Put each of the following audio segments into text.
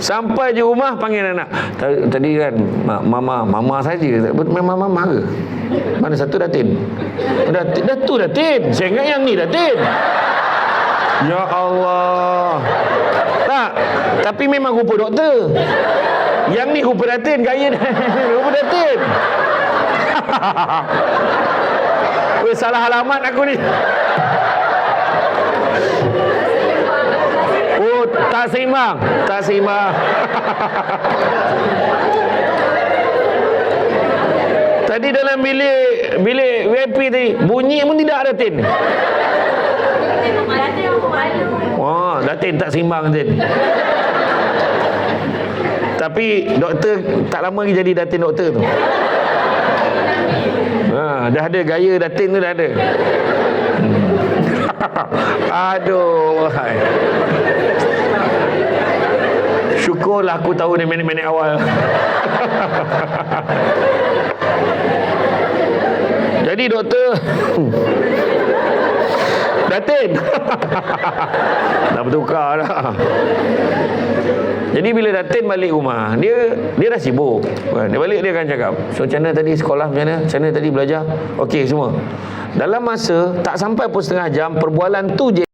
Sampai je rumah panggil anak. Tadi kan mama saja. Memang mama ke? Mana satu Datin? Datin. Saya ingat yang ni Datin. Ya Allah. Tak, tapi memang rupa doktor. Yang ni rupa Datin, gaya rupa Datin. Weh, salah alamat aku ni. Oh, tak seimbang. Tadi dalam bilik VIP tadi bunyi pun tidak ada Tin. Oh, Datin tak seimbang Tin. Tapi doktor tak lama lagi jadi Datin doktor tu. Dah ada gaya Datin tu, dah ada. Aduh, wahai. Syukurlah aku tahu ni minit-minit awal. Jadi doktor Datin dah bertukar dah. Jadi bila Datin balik rumah, dia dah sibuk. Dia balik, dia akan cakap, so macam mana tadi sekolah, macam mana tadi belajar, okey semua. Dalam masa tak sampai pun setengah jam, perbualan tu je.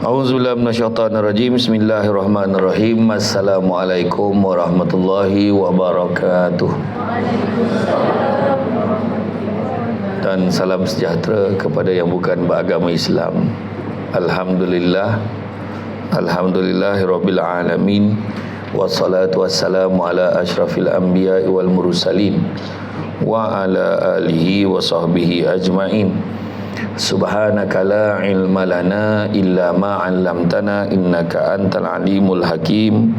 Auzubillahi minasyaitonirrajim. Bismillahirrahmanirrahim. Assalamualaikum warahmatullahi wabarakatuh. Dan salam sejahtera kepada yang bukan beragama Islam. Alhamdulillahirabbil alamin. Wassalatu wassalamu ala asyrafil anbiya'i wal mursalin wa ala alihi wa sahbihi ajmain. Subhanaka la ilma lana illa ma 'allamtana innaka antal alimul hakim.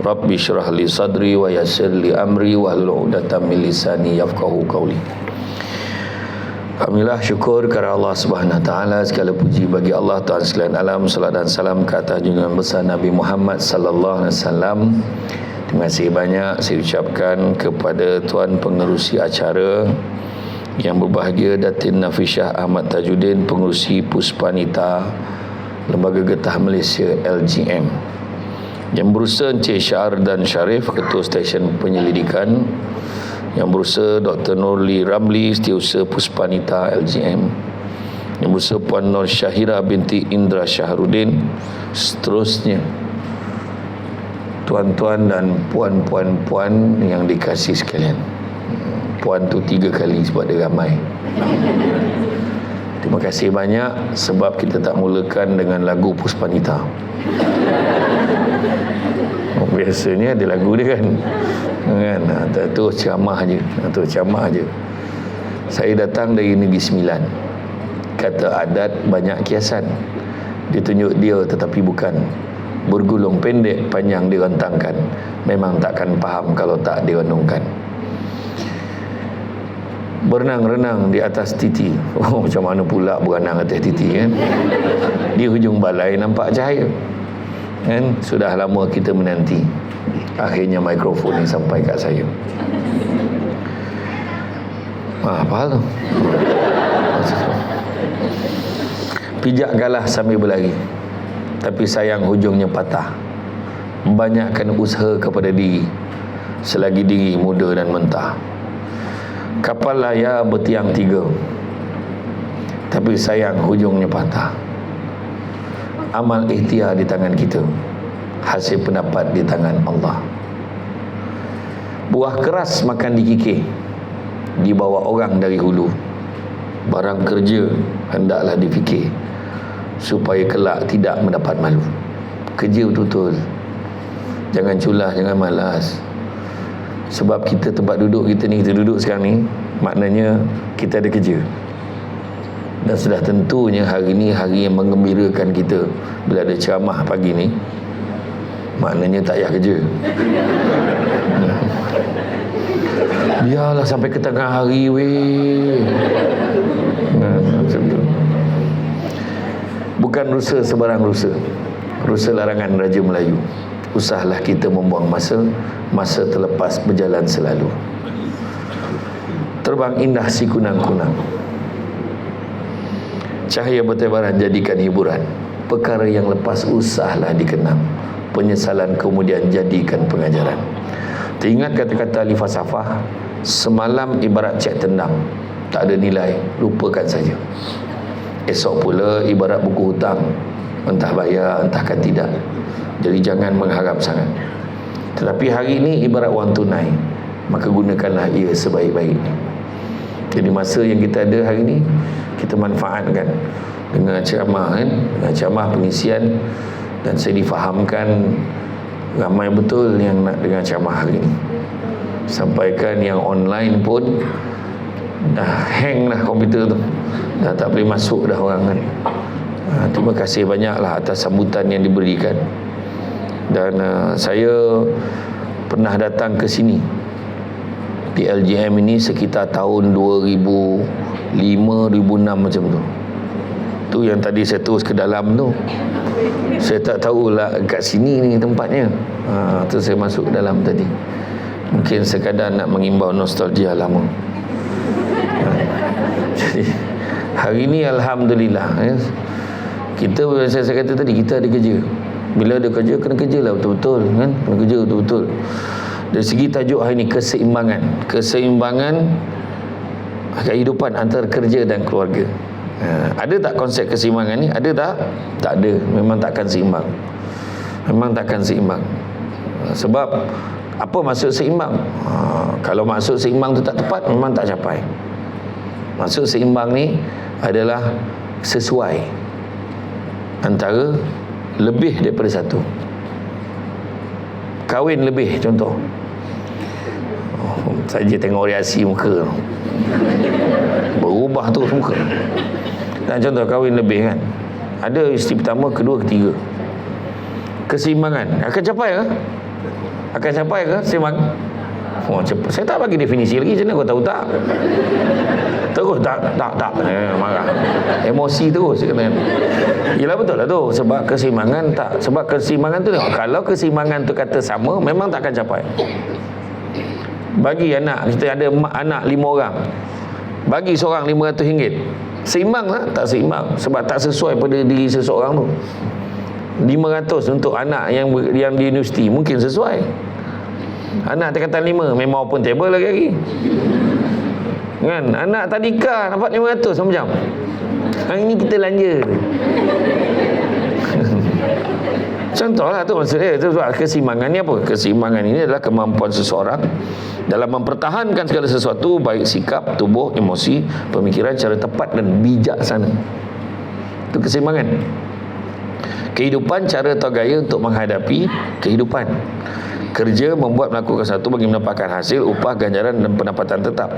Rabbi shrah li sadri wa yassir li amri wahlul 'uqdatam min lisani yafqahu qawli. Alhamdulillah, syukur kepada Allah Subhanahu Wa Taala, segala puji bagi Allah Tuhan sekalian alam. Salat dan salam ke atas junjungan besar Nabi Muhammad sallallahu alaihi wasallam. Terima kasih banyak saya ucapkan kepada tuan pengerusi acara yang berbahagia, Datin Nafisah Ahmad Tajuddin, pengerusi Puspanita Lembaga Getah Malaysia LGM, yang berusaha Encik Syar dan Syarif, Ketua Stesen Penyelidikan, yang berusaha Dr. Nurli Ramli, Setiausaha Puspanita LGM, yang berusaha Puan Nur Syahira binti Indra Syahrudin, seterusnya tuan-tuan dan puan-puan yang dikasihi sekalian. Puan tu 3 kali sebab dia ramai. Terima kasih banyak sebab kita tak mulakan dengan lagu Puspanita. Biasanya ada lagu dia kan. Tu ceramah je. Saya datang dari Negeri Sembilan. Kata adat banyak kiasan. Ditunjuk dia tetapi bukan. Bergulung pendek panjang direntangkan. Memang takkan faham kalau tak direnungkan. Berenang-renang di atas titi. Oh, macam mana pula berenang atas titi kan? Di hujung balai nampak cahaya kan? Sudah lama kita menanti, akhirnya mikrofon ni sampai kat saya. Apa hal tu? Pijak galah sambil berlari, tapi sayang hujungnya patah. Banyakkan usaha kepada diri selagi diri muda dan mentah. Kapal layar bertiang 3, tapi sayang hujungnya patah. Amal ikhtiar di tangan kita, hasil pendapat di tangan Allah. Buah keras makan dikikir, dibawa orang dari hulu. Barang kerja hendaklah difikir, supaya kelak tidak mendapat malu. Kerja betul-betul, jangan culah, jangan malas. Sebab kita tempat duduk kita ni, kita duduk sekarang ni, maknanya kita ada kerja. Dan sudah tentunya hari ni hari yang menggembirakan kita. Bila ada ceramah pagi ni, maknanya tak payah kerja. Biarlah sampai ke tengah hari weh. Bukan rusa sebarang rusa. Rusa larangan Raja Melayu. Usahlah kita membuang masa, masa terlepas berjalan selalu. Terbang indah si kunang-kunang, cahaya bertebaran jadikan hiburan. perkara yang lepas usahlah dikenang, penyesalan kemudian jadikan pengajaran. Teringat kata-kata ahli falsafah, semalam ibarat cek tendang, tak ada nilai, lupakan saja. Esok pula ibarat buku hutang, entah bayar entahkan tidak. Jadi jangan mengharap sangat. Tetapi hari ini ibarat wang tunai, maka gunakanlah ia sebaik-baiknya. Jadi masa yang kita ada hari ini, kita manfaatkan dengan ceramah dengan ceramah pengisian. Dan saya difahamkan ramai betul yang nak dengar ceramah hari ini. Sampaikan yang online pun dah hang lah komputer tu, dah tak boleh masuk dah orang kan. Terima kasih banyaklah atas sambutan yang diberikan. Dan saya pernah datang ke sini di LJM ini sekitar tahun 2005, 2006 macam tu. Tu yang tadi saya terus ke dalam tu, saya tak tahulah kat sini ni tempatnya. Tu saya masuk ke dalam tadi. Mungkin sekadar nak mengimbau nostalgia lama. Jadi hari ni alhamdulillah kita, saya kata tadi, kita ada kerja. Bila ada kerja, kena kerjalah betul-betul kan? Kena kerja betul-betul. Dari segi tajuk hari ni, keseimbangan kehidupan antara kerja dan keluarga. Ada tak konsep keseimbangan ni? Ada tak? Tak ada. Memang takkan seimbang. Sebab apa maksud seimbang? Kalau maksud seimbang tu tak tepat, memang tak capai. Maksud seimbang ni adalah sesuai antara lebih daripada satu. Kahwin lebih contoh. Saja tengok reaksi muka berubah terus muka. Dan contoh kahwin lebih kan, ada isteri pertama, kedua, ketiga. Keseimbangan akan capai ke? Seimbang? Cepat. Saya tak bagi definisi lagi. Macam mana kau tahu tak? Terus tak. Marah. Emosi terus. Yelah betul lah tu. Sebab keseimbangan tak. Sebab keseimbangan tu, kalau keseimbangan tu kata sama, memang takkan capai. Bagi anak, kita ada anak 5 orang, bagi seorang RM500, seimbang tak? Tak seimbang. Sebab tak sesuai pada diri seseorang tu. 500 untuk anak yang di universiti mungkin sesuai. Anak tingkatan 5 memang open table lagi kan. Anak tadika dapat 500 macam hari ni kita belanja. Contohlah tu maksudnya. Itu sebab keseimbangan ni apa? Keseimbangan ini adalah kemampuan seseorang dalam mempertahankan segala sesuatu, baik sikap, tubuh, emosi, pemikiran secara tepat dan bijaksana. Itu keseimbangan. Kehidupan, cara atau gaya untuk menghadapi kehidupan. Kerja membuat melakukan satu bagi mendapatkan hasil, upah, ganjaran dan pendapatan tetap.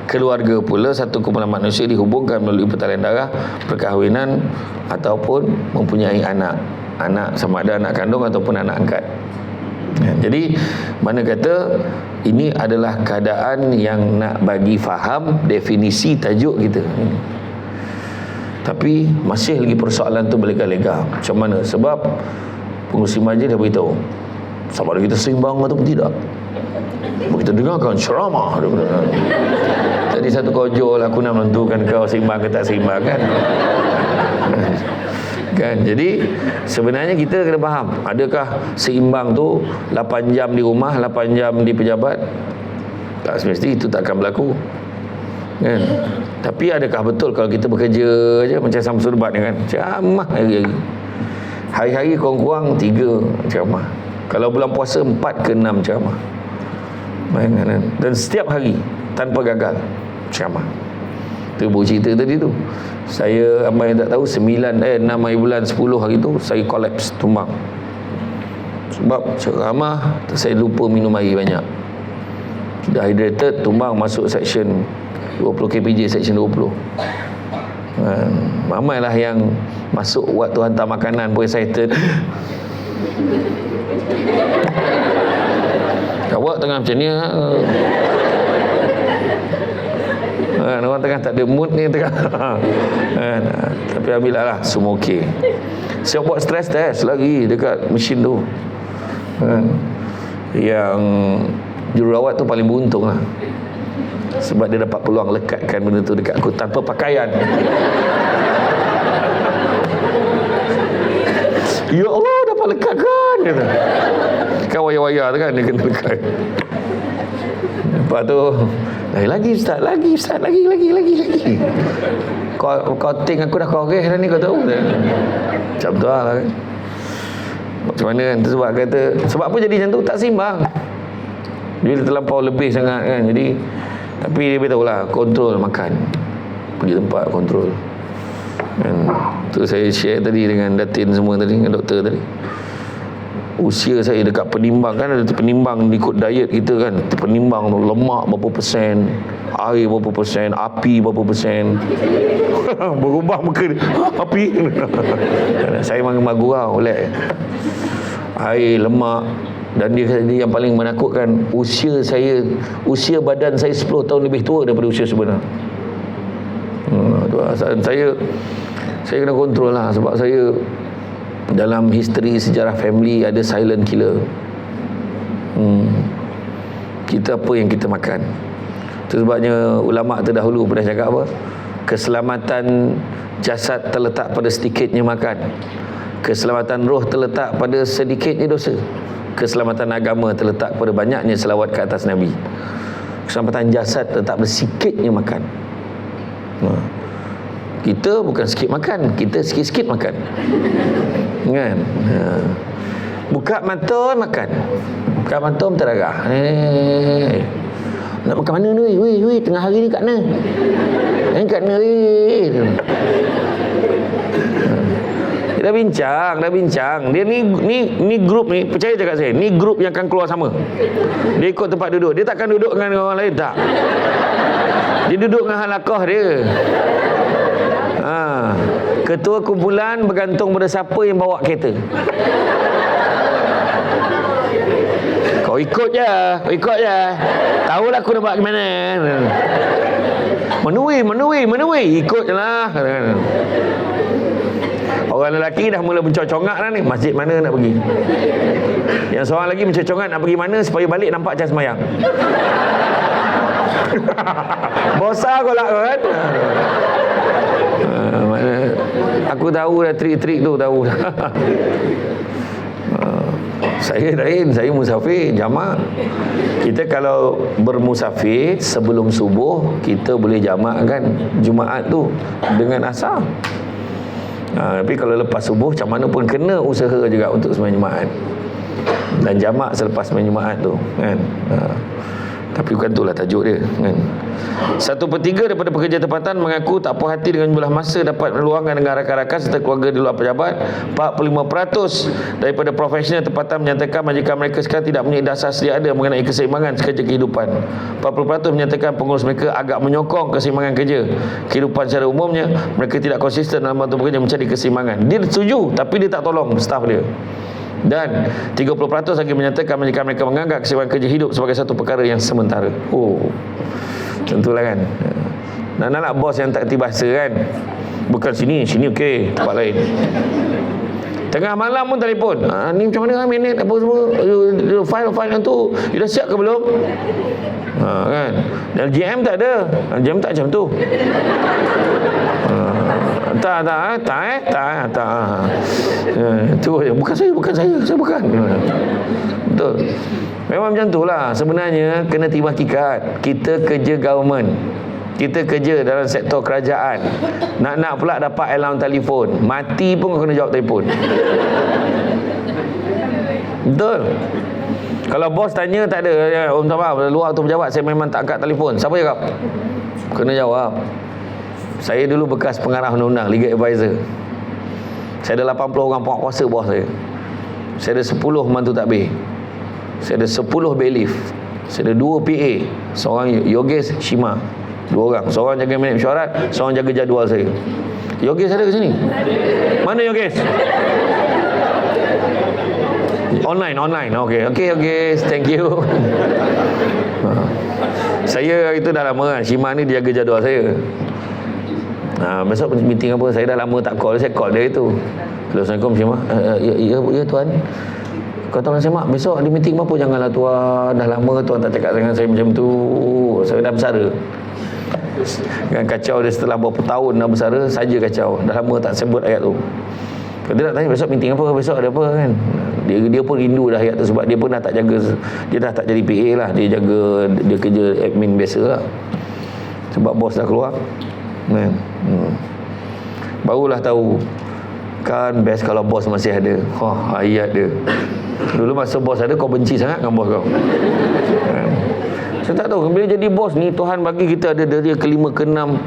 Keluarga pula satu kumpulan manusia dihubungkan melalui pertalian darah, perkahwinan ataupun mempunyai anak. Anak sama ada anak kandung ataupun anak angkat. Jadi mana kata ini adalah keadaan yang nak bagi faham definisi tajuk kita. Tapi masih lagi persoalan tu berlega-lega. Macam mana? Sebab pengurusi majlis dah beritahu sama ada kita seimbang ataupun tidak. Kita dengarkan ceramah. Tadi satu kojol, aku nak menentukan kau seimbang ke tak seimbang kan. Kan? Jadi sebenarnya kita kena faham, adakah seimbang tu 8 jam di rumah, 8 jam di pejabat? Tak semesti itu tak akan berlaku kan? Tapi adakah betul kalau kita bekerja aja macam Samsul Bat kan, ceramah hari-hari, hari-hari kurang-kurang 3 ceramah, kalau bulan puasa 4 ke 6 ceramah, dan setiap hari tanpa gagal ceramah. Itu cerita tadi tu. Saya amat yang tak tahu 6 hari bulan 10 hari tu saya kolaps, tumbang. Sebab ceramah saya lupa minum air banyak. Dehydrated, tumbang, masuk section 20 kpj, section 20. Ramailah yang masuk waktu hantar makanan pun excited. Awak tengah macam ni orang tengah tak ada mood ni tengah. Tapi alhamdulillah lah, semua okey. Saya buat stress test lagi dekat mesin tu. Yang jururawat tu paling beruntung lah, sebab dia dapat peluang lekatkan benda tu dekat aku tanpa pakaian. Ya Allah, dapat lekat kan, kata. Kan waya-waya tu kan dia kena lekat. Lepas tu lagi ustaz, lagi kau ting aku dah koreh dah ni, kau tahu. Macam tu lah kan. Macam mana kan, sebab kata, sebab apa jadi macam tu, tak seimbang. Dia terlampau lebih sangat kan. Jadi tapi dia beritahu lah, kontrol makan, pergi tempat kontrol. Dan tu saya share tadi dengan Datin semua tadi, dengan doktor tadi. Usia saya dekat penimbang kan, ada penimbang ikut diet kita kan, penimbang lemak berapa persen, air berapa persen, api berapa persen. Berubah muka dia, api. Saya memang gurau oleh air, lemak. Dan dia yang paling menakutkan, usia badan saya 10 tahun lebih tua daripada usia sebenar. Saya kena kontrol lah, sebab saya dalam history sejarah family ada silent killer. Kita apa yang kita makan. Itu sebabnya ulama terdahulu pernah cakap apa? Keselamatan jasad terletak pada sedikitnya makan. Keselamatan roh terletak pada sedikitnya dosa. Keselamatan agama terletak pada banyaknya selawat ke atas Nabi. Keselamatan jasad terletak pada sikitnya makan. Kita bukan sikit makan, kita sikit-sikit makan. Kan? Buka mata makan. Buka mata terdarah. Nak makan mana ni? Weh, tengah hari ni kat mana? Kat mana weh? Dah bincang. Dia ni grup ni, percaya cakap saya, ni grup yang akan keluar sama. Dia ikut tempat duduk. Dia takkan duduk dengan orang lain, tak. Dia duduk dengan halaqah dia. Ketua kumpulan bergantung pada siapa yang bawa kereta. Kau ikut je. Tahulah aku nak buat ke mana. Menui. Ikut je lah. Orang lelaki dah mula mencocongak dah ni. Masjid mana nak pergi. Yang seorang lagi mencocongak nak pergi mana supaya balik nampak macam semayang. Bosa kau lah kan. Aku tahu dah trik-trik tu, tahu dah. Saya lain, saya musafir jamak. Kita kalau bermusafir sebelum subuh, kita boleh jamak kan Jumaat tu dengan asar. Tapi kalau lepas subuh, macam mana pun kena usaha juga untuk sembahyang Jumaat dan jamak selepas sembahyang Jumaat tu kan. Tapi bukan itulah tajuk dia kan. 1/3 daripada pekerja tempatan mengaku tak puas hati dengan jumlah masa dapat meluangkan dengan rakan-rakan serta keluarga di luar pejabat. 45% daripada profesional tempatan menyatakan majikan mereka sekarang tidak mempunyai dasar sedia ada mengenai keseimbangan kerja kehidupan. 40% menyatakan pengurus mereka agak menyokong keseimbangan kerja kehidupan secara umumnya. Mereka tidak konsisten dalam bantu bekerja mencari keseimbangan. Dia setuju tapi dia tak tolong staf dia. Dan 30% lagi menyatakan majikan mereka menganggap keseimbangan kerja hidup sebagai satu perkara yang sementara. Tentulah kan. Nak bos yang tak kerti bahasa kan. Bukan sini okey, tempat lain. Tengah malam pun telefon. Ni macam mana minit apa semua? File yang tu you dah siap ke belum? Kan. Dan GM tak ada. GM tak macam tu. Tak. Tu bukan saya bukan. Betul. Memang macam itulah. Sebenarnya kena terima hakikat. Kita kerja government. Kita kerja dalam sektor kerajaan. Nak pula dapat allowance telefon. Mati pun kau kena jawab telefon. Betul. Kalau bos tanya tak ada, Om Sabah luar tu pejabat saya memang tak angkat telefon. Siapa cakap? Kena jawab. Saya dulu bekas pengarah undang-undang, legal advisor. Saya ada 80 orang penguasa bawah saya. Saya ada 10 mantu takbir. Saya ada 10 bailiff. Saya ada 2 PA. Seorang Yogesh Shima. 2 orang. Seorang jaga minit mesyuarat, seorang jaga jadual saya. Yogesh ada ke sini? Mana Yogesh? Online. Okey, thank you. Saya itu dah lama kan. Shima ni dia jaga jadual saya. Besok meeting apa, saya dah lama tak call. Saya call dia itu. Assalamualaikum Shima. Ya tuan. Kau tahu saya mak, besok ada meeting apa? Janganlah tuan, dah lama tuan tak cakap dengan saya macam tu. Saya dah bersara. Dengan kacau dia setelah berapa tahun dah bersara, saja kacau. Dah lama tak sebut ayat tu. Kalau dia nak tanya besok meeting apa, besok ada apa kan, dia pun rindu dah ayat tu, sebab dia pun dah tak jaga, dia dah tak jadi PA lah, dia jaga, dia kerja admin biasa lah, sebab bos dah keluar kan. Barulah tahu kan best kalau bos masih ada. Ayat dia dulu masa bos ada kau benci sangat dengan bos kau kan? Saya tak tahu bila jadi bos ni Tuhan bagi kita ada dari kelima ke enam.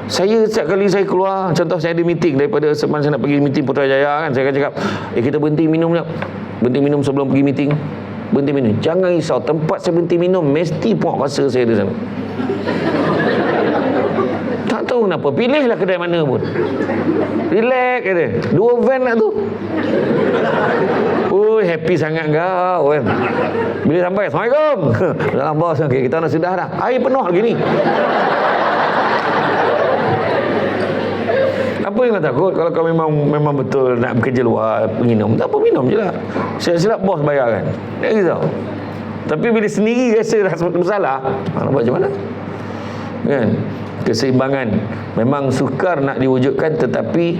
Saya setiap kali saya keluar, contoh saya ada meeting, daripada semalam saya nak pergi meeting Putrajaya kan, saya akan cakap kita berhenti minum jap, berhenti minum sebelum pergi meeting, berhenti minum, jangan risau, tempat saya berhenti minum mesti puak rasa saya di sana. Tak tahu kenapa, pilihlah kedai mana pun, relax kata, 2 van nak tu. Happy sangat kau kan. Bila sampai, Assalamualaikum. Dalam bos, okay, kita nak sudah dah, air penuh lagi ni. Apa yang kau takut? Kalau kau memang betul nak bekerja luar, minum, tak apa, minum je lah. Silap-silap bos bayar kan, tak risau. Tapi bila sendiri rasa bersalah, nak buat macam mana kan? Keseimbangan memang sukar nak diwujudkan, tetapi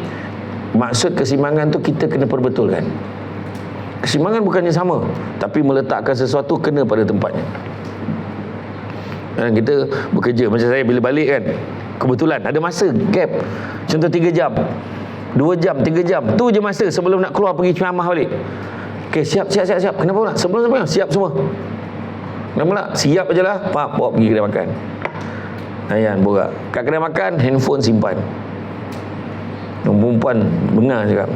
maksud keseimbangan tu kita kena perbetulkan. Keseimbangan bukannya sama, tapi meletakkan sesuatu kena pada tempatnya. Dan kita bekerja, macam saya bila balik kan, kebetulan ada masa gap, contoh 3 jam 2 jam, 3 jam, tu je masa sebelum nak keluar pergi ceramah balik. Okay, siap. Kenapa pula? Sebelum sampai siap semua. Kenapa pula? Siap je lah, bawa pergi kedai makan. Ayan, borak kat kedai makan, handphone simpan. Perempuan bengar cakap,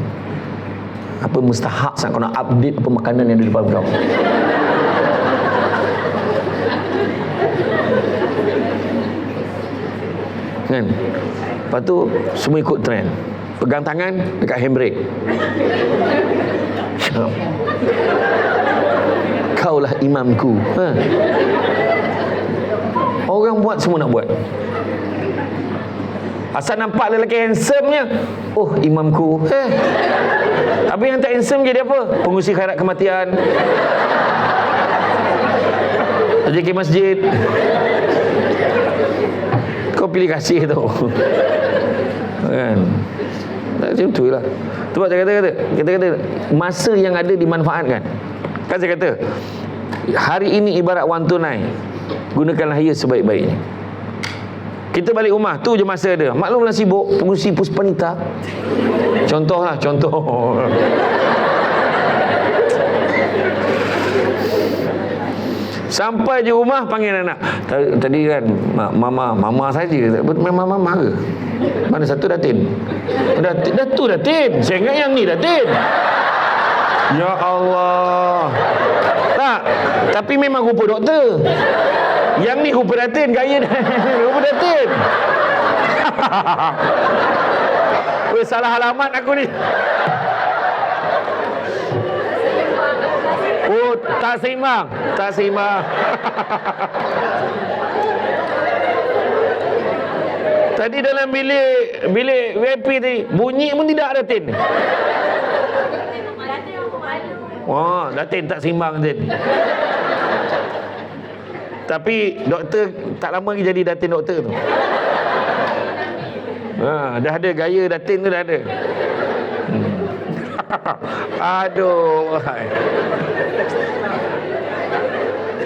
apa mustahak sangat kau nak update apa makanan yang ada di depan kau. Kan? Lepas tu semua ikut trend, pegang tangan dekat handbrake. Kaulah imamku. Orang buat, semua nak buat. Asal nampak lelaki handsome-nya, imamku. Tapi yang tak handsome jadi apa? Pengusi khairat kematian, rezeki masjid. Kau pilih kasih tu kan? Macam tu lah. Sebab saya kata masa yang ada dimanfaatkan. Kan saya kata hari ini ibarat wang tunai, gunakanlah ia sebaik-baiknya. Kita balik rumah, tu je masa ada. Maklumlah sibuk, pengurusi Puspanita. Contoh. Sampai je rumah, panggil anak. Tadi kan mama saja. Memang mama ke? Mana satu Datin? Datin. Saya ingat yang ni Datin. Ya Allah. Tak, tapi memang rupa doktor. Yang ni rupa Datin, gaya rupa Datin. Salah alamat aku ni. Tak seimbang. Tadi dalam bilik VIP tadi, bunyi pun tidak Datin. Datin tak seimbang Datin. Tapi doktor tak lama lagi jadi Datin doktor tu. Dah ada gaya Datin tu, dah ada. Aduh.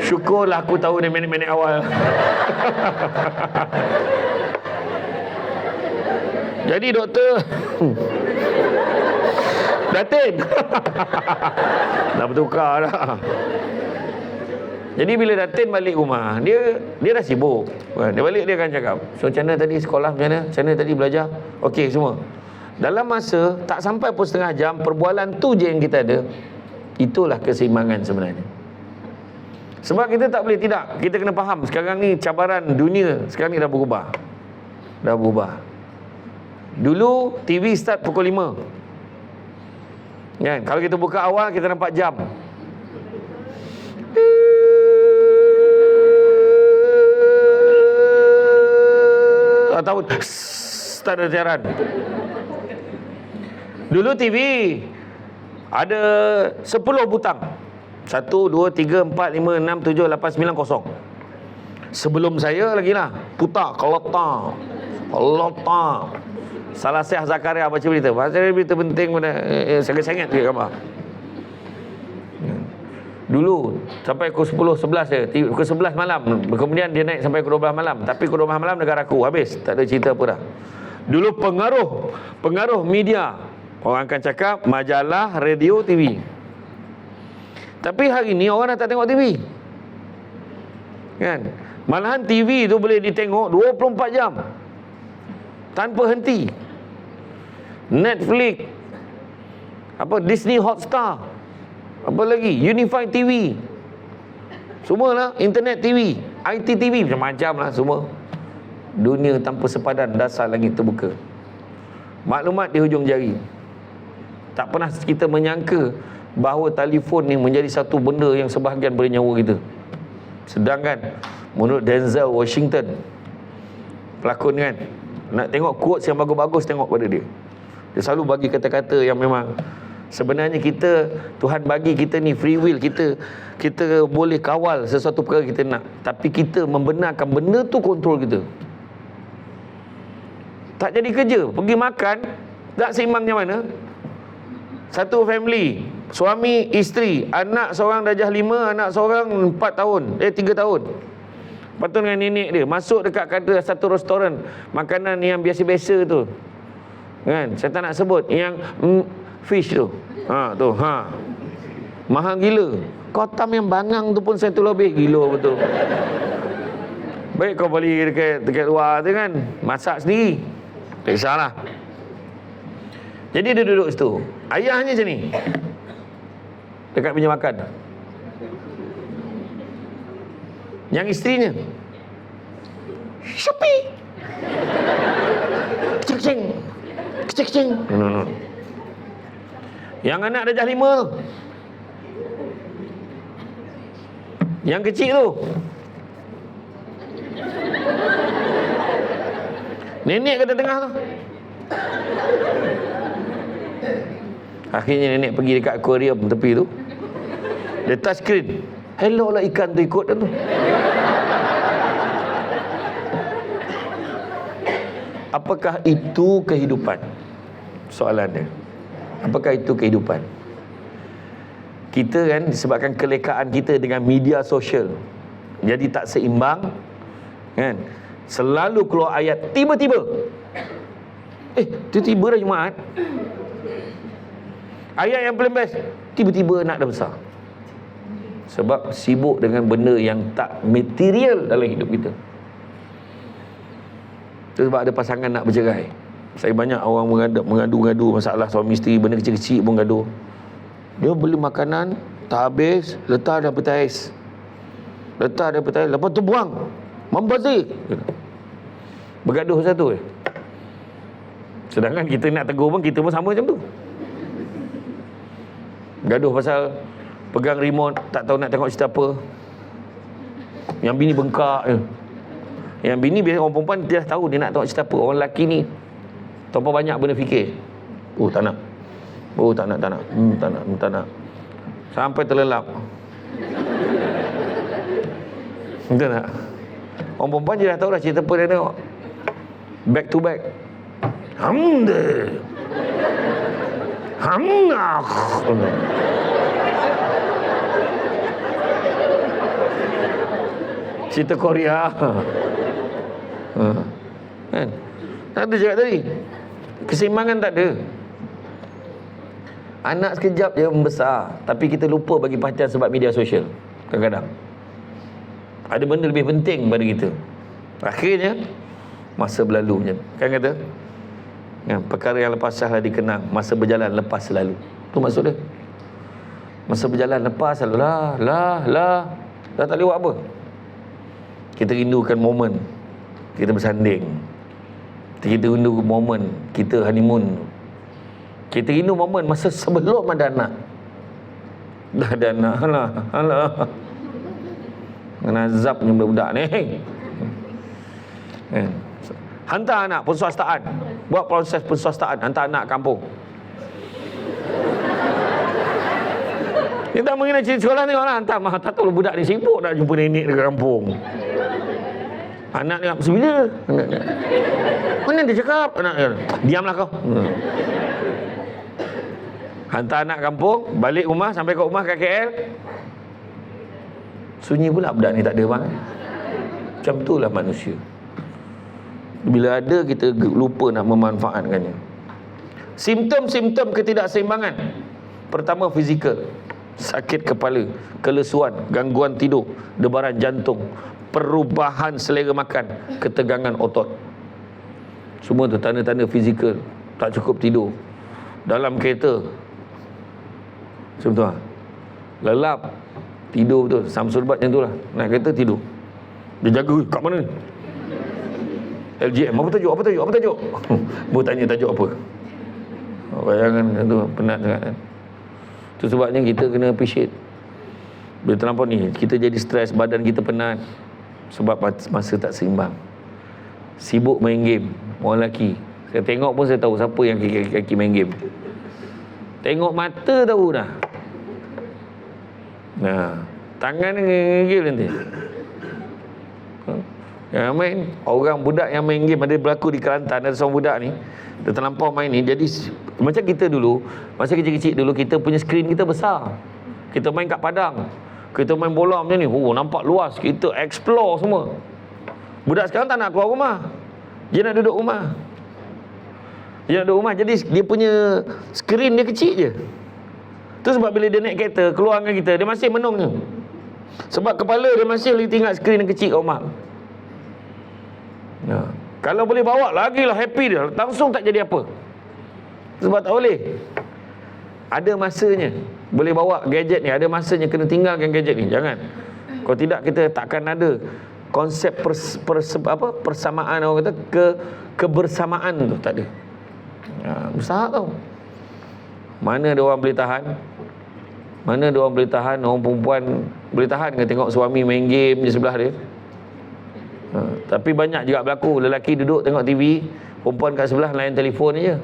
Syukurlah aku tahu ni minit-minit awal. Jadi doktor Datin dah bertukar dah. Jadi bila Datin balik rumah, dia dah sibuk. Dia balik, dia akan cakap, so macam mana tadi sekolah, macam mana tadi belajar, okey semua. Dalam masa tak sampai pun setengah jam, perbualan tu je yang kita ada. Itulah keseimbangan sebenarnya. Sebab kita tak boleh tidak, kita kena faham sekarang ni cabaran dunia sekarang ni dah berubah. Dulu TV start pukul 5 kan? Kalau kita buka awal, kita nampak jam. Tahun start ada siaran. Dulu TV ada 10 butang, 1, 2, 3, 4, 5, 6, 7, 8, 9, 0. Sebelum saya lagi lah, putar, kelotak, Salah Syekh Zakaria baca berita. Berita penting mana sangat-sangat dia gambar. Dulu sampai pukul 10, 11 je. Pukul 11 malam. Kemudian dia naik sampai pukul 12 malam. Tapi pukul 12 malam negara aku habis. Tak ada cerita apa dah. Dulu pengaruh media. Orang akan cakap majalah, radio, TV. Tapi hari ni orang dah tak tengok TV. Kan? Malahan TV tu boleh ditengok 24 jam. Tanpa henti. Netflix. Disney Hotstar. Apa lagi? Unified TV. Semualah. Internet TV. IT TV. Macam-macam lah semua. Dunia tanpa sepadan. Dasar langit terbuka. Maklumat di hujung jari. Tak pernah kita menyangka bahawa telefon ni menjadi satu benda yang sebahagian boleh nyawa kita. Sedangkan menurut Denzel Washington, pelakon kan, nak tengok quotes yang bagus-bagus, tengok pada dia. Dia selalu bagi kata-kata yang memang sebenarnya Tuhan bagi kita ni free will, kita boleh kawal sesuatu perkara kita nak, tapi kita membenarkan benda tu kontrol kita. Tak jadi kerja, pergi makan tak seimbangnya mana. Satu family, suami, isteri, anak seorang darjah 5, anak seorang 4 tahun, 3 tahun. Lepas tu dengan nenek dia masuk dekat kata satu restoran makanan yang biasa-biasa tu. Kan? Saya tak nak sebut yang fish tu. Mahal gila. Kotam yang bangang tu pun satu lebih, gila betul. Baik kau beli dekat luar tu kan, masak sendiri. Tak kisahlah. Jadi dia duduk situ. Ayahnya macam ni. Dekat meja makan. Yang isterinya Shopee. Kecing-kecing. Kecing-kecing. No. Yang anak darjah 5 tu. Yang kecil tu. Nenek kat tengah tu. Akhirnya nenek pergi dekat aquarium tepi tu. Dia touch screen. Hello lah ikan tu ikut tu. Apakah itu kehidupan? Soalan dia. Apakah itu kehidupan? Kita kan disebabkan kelekaan kita dengan media sosial, jadi tak seimbang kan. Selalu keluar ayat tiba-tiba. Tiba-tiba dah Jumaat. Ayat yang paling best, tiba-tiba anak dah besar. Sebab sibuk dengan benda yang tak material dalam hidup kita. Itu sebab ada pasangan nak bercerai. Saya banyak orang mengadu-ngadu masalah suami isteri, benda kecil-kecil pun gaduh. Dia beli makanan tak habis, letak dalam peti ais. Lepas tu buang. Membazir. Bergaduh satu. Sedangkan kita nak tegur pun, kita pun sama macam tu. Gaduh pasal pegang remote, tak tahu nak tengok cerita apa. Yang bini bengkak je. Yang bini biasa orang perempuan dia dah tahu dia nak tengok cerita apa. Orang lelaki ni terlalu banyak benda fikir. Tak nak. Tak nak. Sampai terlelap. Betul tak? Orang perempuan dia dah tahu dah cerita apa dia tengok. Back to back. Cerita Korea. Kan? Tak ada cakap tadi. Keseimbangan tak ada. Anak sekejap je membesar, tapi kita lupa bagi perhatian sebab media sosial. Kadang-kadang ada benda lebih penting pada kita. Akhirnya masa berlalu macam kan kata ya, perkara yang lepas sahlah dikenang, masa berjalan lepas selalu. Tu maksud dia. Masa berjalan lepas selalu lah tak lewat apa. Kita rindukan momen kita bersanding. Kita rindu momen kita honeymoon. Kita rindu momen masa sebelum ada anak. Dah ada anak. Alah. Kena azabnya budak-budak ni. Hantar anak perswastaan. Buat proses perswastaan. Hantar anak kampung. Kita mengenai cerita sekolah ni orang hantar. Tak tahu budak ni sibuk nak jumpa nenek dekat kampung. Anak dia, bila? Anak dia. Mana dia cakap? Anak dia, diamlah kau. Hantar anak kampung, balik rumah, sampai ke rumah kat KL. Sunyi pula budak ni, tak ada bang. Macam itulah manusia. Bila ada, kita lupa nak memanfaatkannya. Simptom-simptom ketidakseimbangan. Pertama, fizikal. Sakit kepala, kelesuan, gangguan tidur, debaran jantung, perubahan selera makan, ketegangan otot. Semua tu tanda-tanda fizikal. Tak cukup tidur. Dalam kereta, macam tu lah. Lelap, tidur betul. Samsul Bat macam tu lah. Naik kereta tidur. Dia jaga, kat mana ni? LGM, apa tajuk? Apa tajuk? Apa tajuk? Baru tanya tajuk apa. Bayangan tu, penat sangat kan. Itu sebabnya kita kena appreciate. Bila terlampau ni, kita jadi stres, badan kita penat. Sebab masa tak seimbang. Sibuk main game. Orang lelaki, saya tengok pun saya tahu siapa yang kaki main game. Tengok mata tahu dah. Nah, tangan ni game nanti. Yang main, orang budak yang main game, ada berlaku di Kelantan, ada seorang budak ni, dia terlampau main ni. Jadi macam kita dulu, masa kecil-kecil dulu, kita punya skrin kita besar. Kita main kat padang, kita main bola macam ni, nampak luas, kita explore semua. Budak sekarang tak nak keluar rumah, dia nak duduk rumah. Dia nak duduk rumah, jadi dia punya skrin dia kecil je. Tu sebab bila dia naik kereta, keluar dengan kita, dia masih menungnya. Sebab kepala dia masih lagi tinggal skrin yang kecil kat rumah. Nah, kalau boleh bawa lagi lah, happy dia, langsung tak jadi apa. Sebab tak boleh. Ada masanya. Boleh bawa gadget ni, ada masanya kena tinggalkan gadget ni. Jangan. Kalau tidak, kita takkan ada konsep persamaan, orang kata kebersamaan tu tak ada. Besar tau. Mana ada orang boleh tahan? Mana ada orang boleh tahan? Orang perempuan boleh tahan ke tengok suami main game di sebelah dia? Tapi banyak juga berlaku, lelaki duduk tengok TV, perempuan kat sebelah layan telefon je.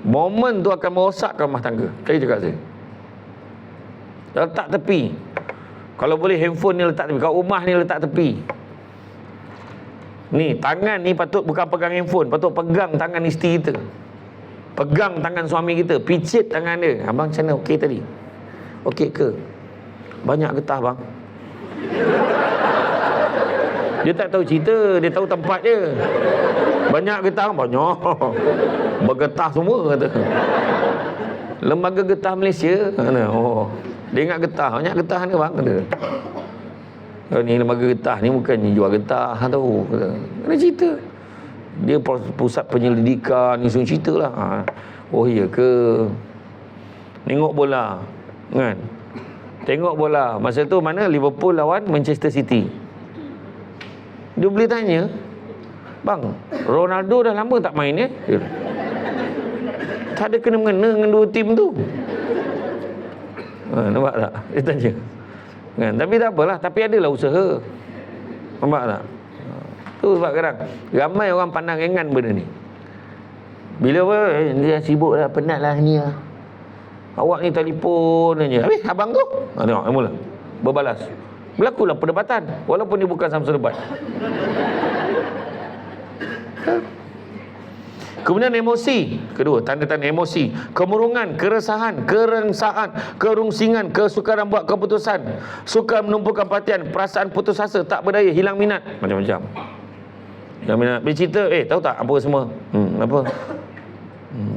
Momen tu akan merosakkan rumah tangga. Kali cakap saya, letak tepi. Kalau boleh handphone ni letak tepi, kat rumah ni letak tepi. Ni tangan ni patut bukan pegang handphone, patut pegang tangan isteri kita, pegang tangan suami kita, picit tangan dia. Abang macam mana, okey tadi? Okey ke? Banyak getah bang. Dia tak tahu cerita, dia tahu tempat dia. Banyak getah, banyak. Bergetah semua kata. Lembaga Getah Malaysia. Oh, dia ingat getah, banyak getah ni bang kata. Oh, ni lembaga getah ni bukannya jual getah tahu kata. Ada cerita. Dia pusat penyelidikan ni, semua cerita lah. Oh iya ke? Tengok bola kan? Tengok bola. Masa tu mana Liverpool lawan Manchester City. Dia boleh tanya, bang, Ronaldo dah lama tak main ya? Tak ada kena-mengena dengan dua tim tu. Nampak tak? Dia tanya kan? Tapi tak apalah, tapi adalah usaha. Nampak tak? Tu sebab kadang ramai orang pandang ringan benda ni. Bila apa, dia sibuk dah, penat lah ni lah. Awak ni telefon aja. Habis abang tu tengok mula berbalas. Berlakulah perdebatan walaupun dia bukan sama debat. Kemudian emosi. Kedua, tanda-tanda emosi. Kemurungan, keresahan, kerengsaan, kerungsingan, kesukaran buat keputusan, sukar menumpukan perhatian, perasaan putus asa, tak berdaya, hilang minat, macam-macam. Hilang minat. Bila cerita, tahu tak apa semua? Apa?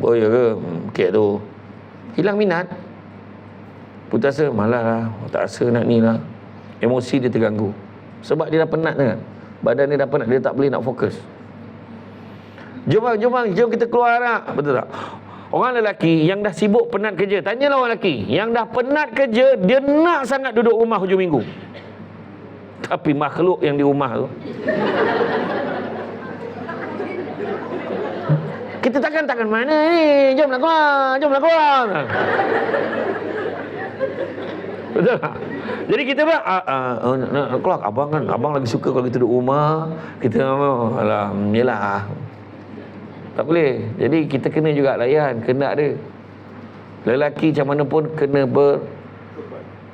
Oh ya ke? Kek tu. Hilang minat. Putus asa, malas lah, tak rasa nak ni lah. Emosi dia terganggu. Sebab dia dah penat kan? Badan dia dah penat, dia tak boleh nak fokus. Jom kita keluar nak. Betul tak? Orang lelaki yang dah sibuk penat kerja, tanyalah orang lelaki yang dah penat kerja, dia nak sangat duduk rumah hujung minggu. Tapi makhluk yang di rumah tu, kita takkan mana ni, jomlah keluar. Betul tak? Jadi kita bilang nak keluar, abang lagi suka kalau kita duduk rumah. Kita alah, yelah, tak boleh. Jadi kita kena juga layan kehendak dia. Lelaki macam mana pun kena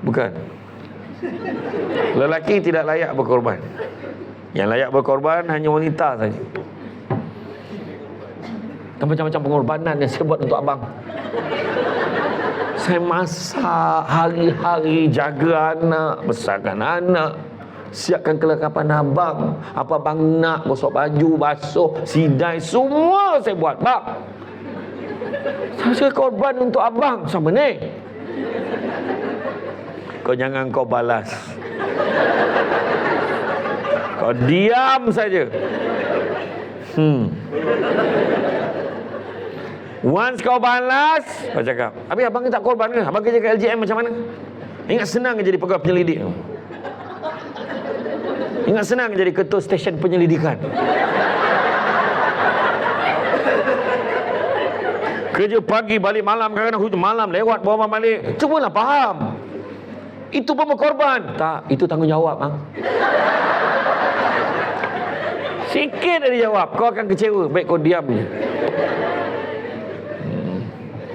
bukan. Lelaki tidak layak berkorban. Yang layak berkorban hanya wanita saja. Dan macam-macam pengorbanan yang saya buat untuk abang. Saya masak hari-hari, jaga anak, besarkan anak, siapkan kelengkapan abang. Apa abang nak, gosok baju, basuh, sidai, semua saya buat, bang. Saya korban untuk abang. Sama ni, kau jangan kau balas, kau diam saja. Once kau balas, kau cakap, habis abang ni tak korban ke? Abang kerja kat LGM macam mana? Ingat senang ke jadi pegawai penyelidik? Ingat senang ke jadi ketua stesen penyelidikan? Kerja pagi, balik malam, kadang-kadang hujung malam lewat, bawa abang balik. Cubalah faham. Itu pun berkorban. Tak, itu tanggungjawab, bang. Sikit dia jawab, kau akan kecewa. Baik kau diam je.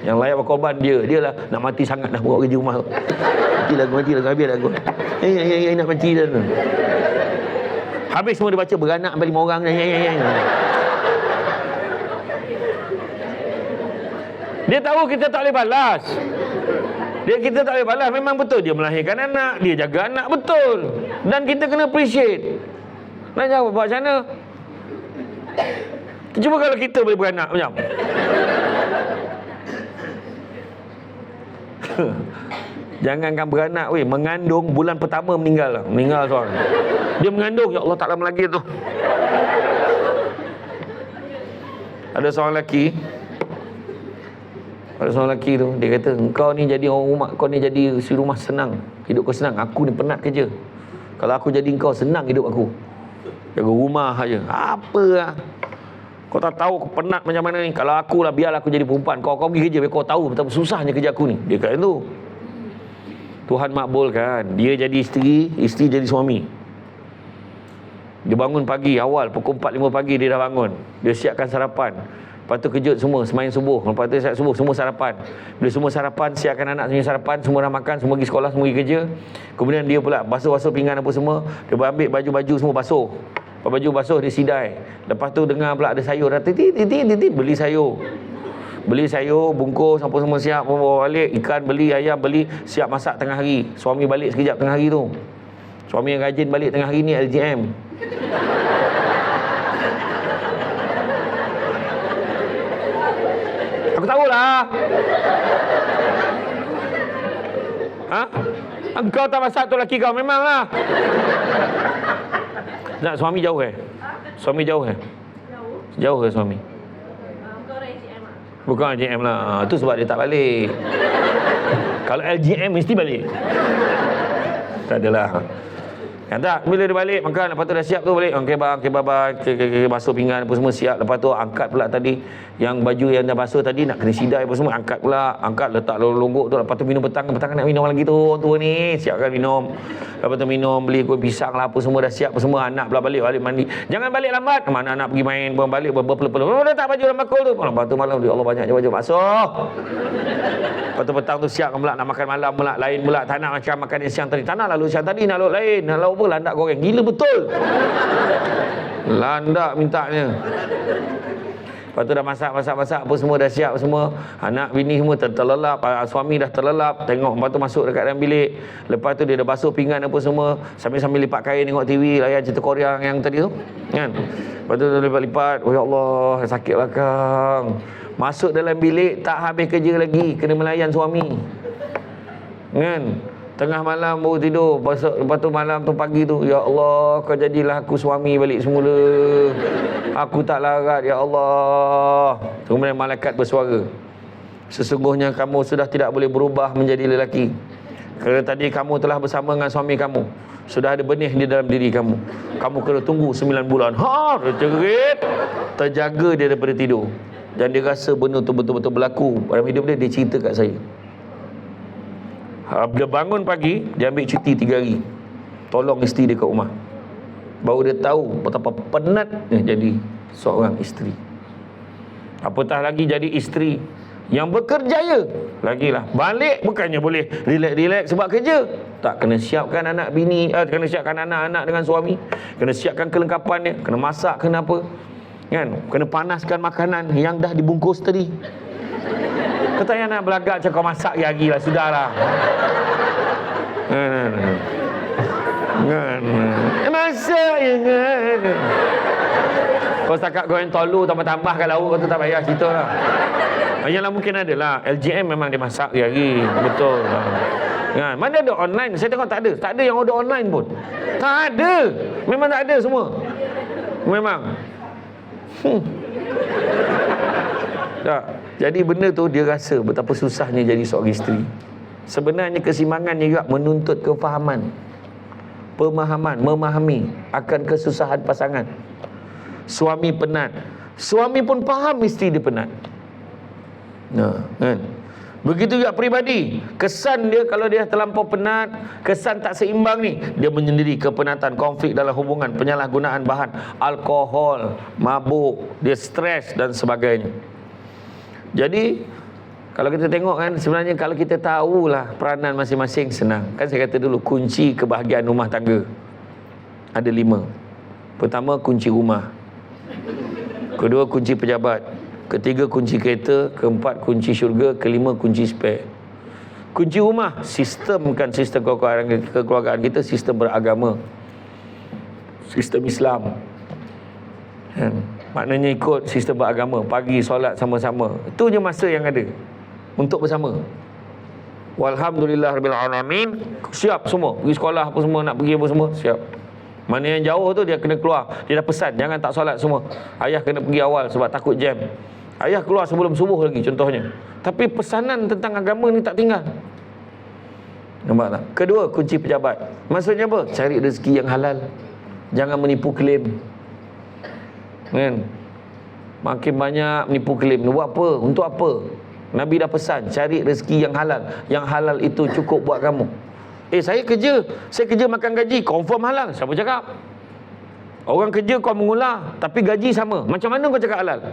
Yang layak berkorban dia lah nak mati sangat dah buat kerja rumah. Mati lagu habis lagu. Nak mati dah. Habis semua dia baca beranak sampai 5 orang. Dia tahu kita tak boleh balas. Kita tak boleh balas. Memang betul dia melahirkan anak, dia jaga anak, betul. Dan kita kena appreciate. Nak jawab buat macam mana? Cuba kalau kita boleh beranak macam jangankan beranak, mengandung bulan pertama meninggal seorang. Dia mengandung, ya Allah tak lama lagi tu. Ada seorang lelaki tu, dia kata, engkau ni jadi orang rumah, kau ni jadi si rumah senang, hidup kau senang, aku ni penat kerja. Kalau aku jadi engkau, senang hidup aku, jaga rumah aja. Apa lah, kau tak tahu aku penat macam mana ni. Kalau aku lah, biarlah aku jadi perempuan, kau pergi kerja, biar kau tahu betapa susahnya kerja aku ni. Dia kata tu. Tuhan makbulkan, dia jadi isteri jadi suami. Dia bangun pagi awal, pukul 4-5 pagi dia dah bangun. Dia siapkan sarapan. Lepas tu kejut semua, semayang subuh. Lepas tu siap subuh, semua sarapan. Bila semua sarapan, siapkan anak semua sarapan, semua dah makan, semua pergi sekolah, semua pergi kerja. Kemudian dia pula basuh pinggan apa semua. Dia ambil baju-baju semua basuh. Baju basuh dia sidai. Lepas tu dengar pula ada sayur dah titit, beli sayur, bungkus apa semua siap, bawa balik. Ikan beli, ayam beli, siap masak tengah hari. Suami balik sekejap tengah hari tu. Suami yang rajin balik tengah hari ni LGM. Aku tahulah. Engkau tak masak tu laki kau, memanglah. Tak, suami jauh Suami jauh Jauh ke suami? Bukan LGM lah. Tu sebab dia tak balik. Kalau LGM mesti balik. Tak adalah. Yang tak, bila dia balik makan, lepas tu dah siap tu balik. Okey bang, basuh pinggan apa semua siap. Lepas tu angkat pula tadi yang baju yang dah basuh tadi, nak kena sidai apa semua, angkat pula, letak longgok tu. Lepas tu minum petang nak minum lagi tu, tua ni, siapkan minum. Lepas tu minum, beli kuih pisang lah apa semua dah siap apa semua. Anak pula balik mandi. Jangan balik lambat. Mana anak pergi main, balik berpelu-pelu. Letak baju dalam bakul tu. Lepas tu malam dia, Allah banyak baju basuh. Lepas tu petang tu siap pula nak makan malam pula, lain pula. Tak nak macam makan yang siang tadi. Tak nak lalu siang tadi, nak lauk lain. Nak lauk apa? Landak goreng. Gila betul. Landak mintanya. Lepas tu dah masak apa semua dah siap semua. Anak bini semua terlelap, suami dah terlelap. Tengok, lepas tu masuk dekat dalam bilik. Lepas tu dia dah basuh pinggan apa semua, sambil lipat kain tengok TV, layan cerita Korea yang tadi tu, kan. Lepas tu dia lipat-lipat. Oh ya Allah, sakitlah kang. Masuk dalam bilik, tak habis kerja lagi, kena melayan suami, kan. Tengah malam baru tidur. Lepas tu malam tu pagi tu, ya Allah, kau jadilah aku suami balik semula. Aku tak larat, ya Allah. Kemudian malaikat bersuara, sesungguhnya kamu sudah tidak boleh berubah menjadi lelaki. Kerana tadi kamu telah bersama dengan suami kamu, sudah ada benih di dalam diri kamu. Kamu kena tunggu 9 bulan. Dia cerit, terjaga dia daripada tidur. Dan dia rasa benda tu betul-betul berlaku dalam hidup dia. Dia cerita kat saya. Bila bangun pagi, dia ambil cuti 3 hari, tolong isteri dia kat rumah. Baru dia tahu betapa penatnya jadi seorang isteri. Apatah lagi jadi isteri Yang berkerjaya lagilah. Balik bukannya boleh relax sebab kerja. Tak, kena siapkan anak bini, kena siapkan anak-anak dengan suami, kena siapkan kelengkapan dia, kena masak, kena apa, kan? Kena panaskan makanan yang dah dibungkus tadi. Kau tak payah nak belagak macam kau masak lagi lah, sudahlah. Masak je kan. Kau setakat kau yang tolu tambah-tambah kat lauk, kau tu tak payah cerita lah. Yang lah mungkin ada lah, LGM memang dia masak lagi. Betul lah. Kan? Mana ada online? Saya tengok tak ada. Tak ada yang order online pun. Tak ada. Memang tak ada semua. Memang. Tak. Jadi benda tu dia rasa betapa susahnya jadi seorang isteri. Sebenarnya kesimbangannya juga menuntut kefahaman, pemahaman, memahami akan kesusahan pasangan. Suami penat, suami pun faham isteri dia penat. Nah, kan? Begitu juga peribadi. Kesan dia kalau dia terlampau penat, kesan tak seimbang ni, dia menyendiri kepenatan, konflik dalam hubungan, penyalahgunaan bahan alkohol, mabuk, dia stres dan sebagainya. Jadi kalau kita tengok kan, sebenarnya kalau kita tahulah peranan masing-masing, senang. Kan saya kata dulu, kunci kebahagiaan rumah tangga ada 5. Pertama, kunci rumah. Kedua, kunci pejabat. Ketiga, kunci kereta. Keempat, kunci syurga. Kelima, kunci spare. Kunci rumah, sistemkan sistem kekeluargaan kita, sistem beragama, sistem Islam. Maknanya ikut sistem beragama. Pagi solat sama-sama. Itu je masa yang ada untuk bersama. Walhamdulillah rabbil alamin. Siap semua, pergi sekolah apa semua, nak pergi apa semua, siap. Mana yang jauh tu dia kena keluar, dia dah pesan jangan tak solat semua. Ayah kena pergi awal sebab takut jam. Ayah keluar sebelum subuh lagi contohnya. Tapi pesanan tentang agama ni tak tinggal. Nampak tak? Kedua, kunci pejabat. Maksudnya apa? Cari rezeki yang halal. Jangan menipu klaim. Kan? Makin banyak menipu klaim. Buat apa? Untuk apa? Nabi dah pesan, cari rezeki yang halal. Yang halal itu cukup buat kamu. Saya kerja makan gaji, confirm halal. Siapa cakap? Orang kerja kau mengular, tapi gaji sama. Macam mana kau cakap halal?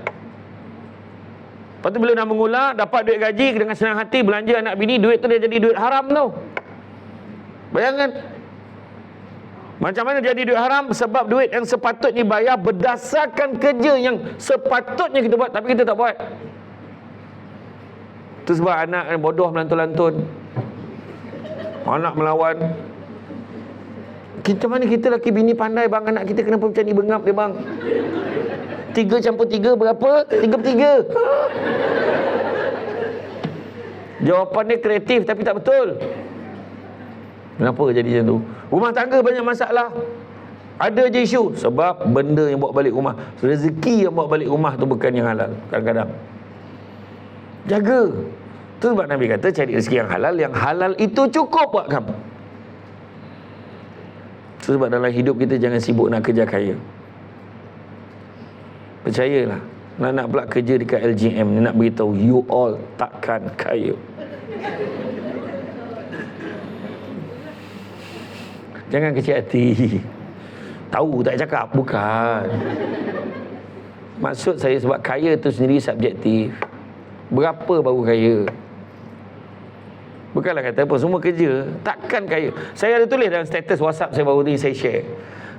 Lepas tu bila dah mengular, dapat duit gaji, dengan senang hati belanja anak bini, duit tu dia jadi duit haram tau. Bayangkan. Macam mana jadi duit haram? Sebab duit yang sepatutnya bayar berdasarkan kerja yang sepatutnya kita buat, tapi kita tak buat. Itu sebab anak bodoh melantun-lantun, anak melawan. Macam mana kita laki bini pandai bang, anak kita kenapa macam ni bengap dia bang? 3 campur 3 berapa? 3/3. Jawapan dia kreatif tapi tak betul. Kenapa jadi macam tu? Rumah tangga banyak masalah. Ada je isu sebab benda yang bawa balik rumah, rezeki yang bawa balik rumah tu bukan yang halal. Kadang-kadang jaga. Tu sebab Nabi kata cari rezeki yang halal. Yang halal itu cukup buat kamu. Tu sebab dalam hidup kita jangan sibuk nak kerja kaya. Percayalah, nak pula kerja dekat LGM, dia nak beritahu you all takkan kaya. Jangan kecil hati. Tahu tak cakap? Bukan. Maksud saya sebab kaya tu sendiri subjektif. Berapa baru kaya? Bukanlah kata apa, semua kerja takkan kaya. Saya ada tulis dalam status WhatsApp saya baru ni, saya share.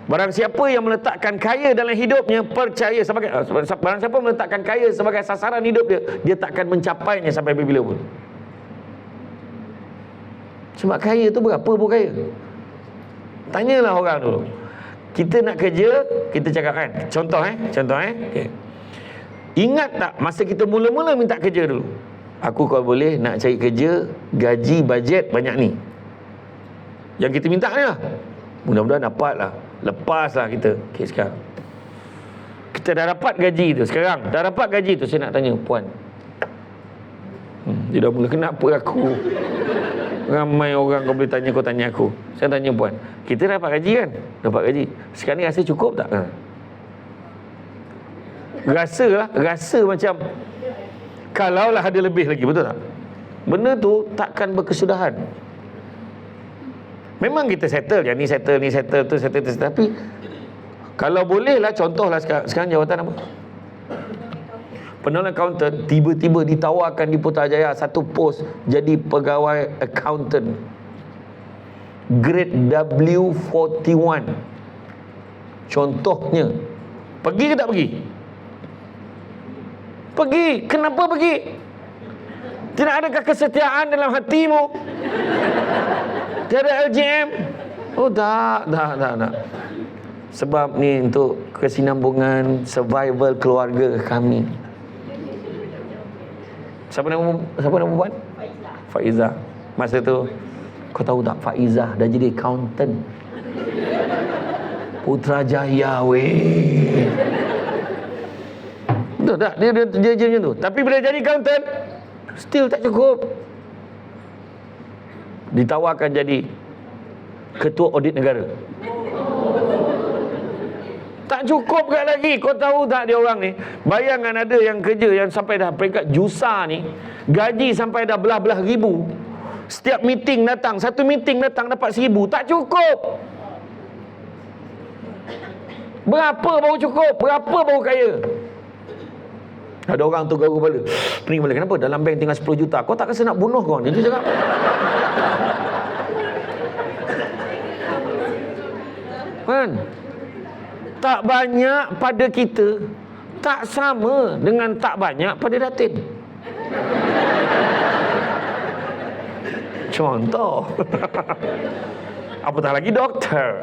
Barang siapa yang meletakkan kaya dalam hidupnya, percaya sebagai barang siapa meletakkan kaya sebagai sasaran hidup dia, dia takkan mencapainya sampai bila pun. Sebab kaya tu berapa pun kaya. Tanyalah orang dulu. Kita nak kerja, kita cakap kan. Contoh okay. Ingat tak masa kita mula-mula minta kerja dulu? Aku kalau boleh nak cari kerja, gaji, bajet banyak ni. Yang kita minta ni lah. Mudah-mudahan dapat lah. Lepas lah kita. Okay, sekarang kita dah dapat gaji tu. Sekarang dah dapat gaji tu, saya nak tanya puan, dia dah mula kenapa aku? Ramai orang kau boleh tanya, kau tanya aku. Saya tanya puan, kita dapat gaji kan? Dapat gaji. Sekarang ni rasa cukup tak? Rasa macam kalaulah ada lebih lagi, betul tak? Benda tu takkan berkesudahan. Memang kita settle, yang ni settle, ni settle, tu settle, tu settle. Tapi kalau boleh lah, contohlah sekarang jawatan apa? penolong accountant tiba-tiba ditawarkan di Putrajaya satu pos jadi pegawai accountant grade W41. Contohnya, pergi ke tak pergi? Pergi. Kenapa pergi? Tidak adakah kesetiaan dalam hatimu? Tiada LGM? Oh tak. Sebab ni untuk kesinambungan survival keluarga kami. Siapa nama perempuan? Faizah. Masa tu, kau tahu tak, Faizah dah jadi accountant Putrajaya weh. Betul tak? Dia macam tu. Tapi bila jadi accountant, still tak cukup. Ditawarkan jadi ketua audit negara. Tak cukup kat lagi. Kau tahu tak dia orang ni, bayangan ada yang kerja yang sampai dah peringkat jusa ni, gaji sampai dah belah-belah ribu. Setiap meeting datang, satu meeting datang dapat 1,000. Tak cukup. Berapa baru cukup? Berapa baru kaya? Ada orang tu garu kepala. Pening kepala. Kenapa? Dalam bank tinggal 10 juta. Kau tak rasa nak bunuh kau? Dia tu cakap. Kan? Tak banyak pada kita tak sama dengan tak banyak pada Datin. Contoh. Apatah lagi doktor.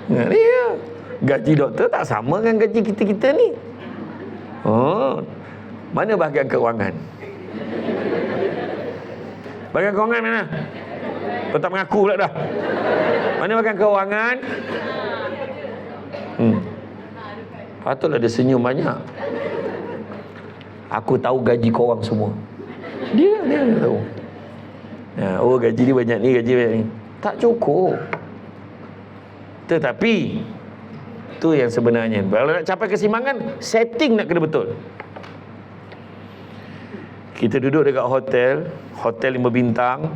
Nah, dia gaji doktor tak sama dengan gaji kita ni. Oh, mana bahagian kewangan? Bahagian kewangan mana? Kau tak mengaku pula dah. Mana bahagian kewangan? Patutlah dia senyum banyak. Aku tahu gaji korang semua. Dia tahu. Oh, gaji dia banyak ni, gaji banyak ni. Tak cukup. Tetapi tu yang sebenarnya. Kalau nak capai keseimbangan, setting nak kena betul. Kita duduk dekat hotel 5 bintang,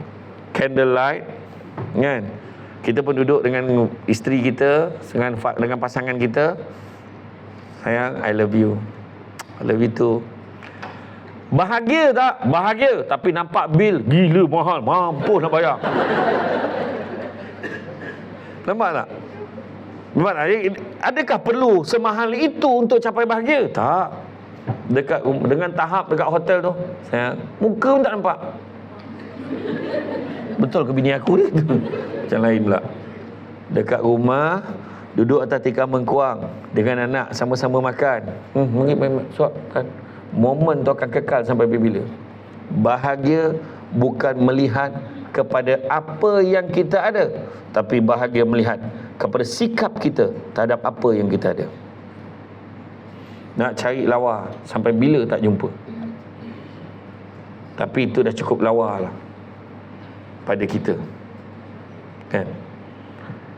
candlelight, kan? Kita pun duduk dengan isteri kita, dengan pasangan kita. Sayang, I love you. I love you too. Bahagia tak? Bahagia. Tapi nampak bil, gila mahal, mampus nak bayar. Nampak tak? Nampak tak? Adakah perlu semahal itu untuk capai bahagia? Tak. Dengan tahap dekat hotel tu, sayang, muka pun tak nampak. Betul ke bini aku ni? Macam lain pula. Dekat rumah, duduk atas tikar mengkuang dengan anak, sama-sama makan. Suap kan. Momen tu akan kekal sampai bila. Bahagia bukan melihat kepada apa yang kita ada, tapi bahagia melihat kepada sikap kita terhadap apa yang kita ada. Nak cari lawa sampai bila tak jumpa. Tapi itu dah cukup lawa lah pada kita, kan?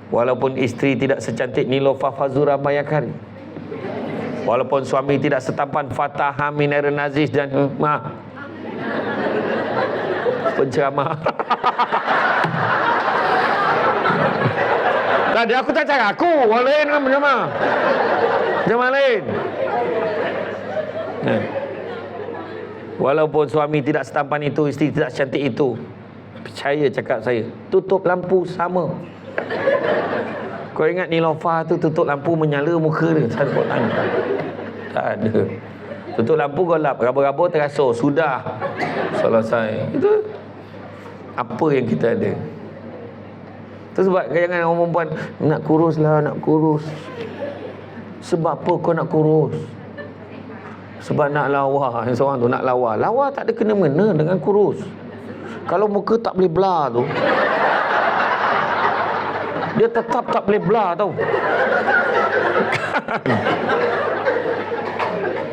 Walaupun isteri tidak secantik Niloufar Fazura Mayakari, walaupun suami tidak setampan Fatah Amin Aaron Aziz dan penceramah. Tadi aku tak cakap aku, orang lain kan penceramah. Penceramah lain. Walaupun suami tidak setampan itu, isteri tidak cantik itu, percaya cakap saya, tutup lampu sama. Kau ingat Niloufar tu tutup lampu menyala muka dia? Tak ada. Tutup lampu gelap, raba-raba terasa, sudah selesai. Itu apa yang kita ada. Tu sebab jangan orang perempuan nak kurus lah, nak kurus. Sebab apa kau nak kurus? Sebab nak lawa. Yang seorang tu nak lawa. Lawa tak ada kena-mena dengan kurus. Kalau muka tak boleh blur tu, dia tetap tak boleh blur tau.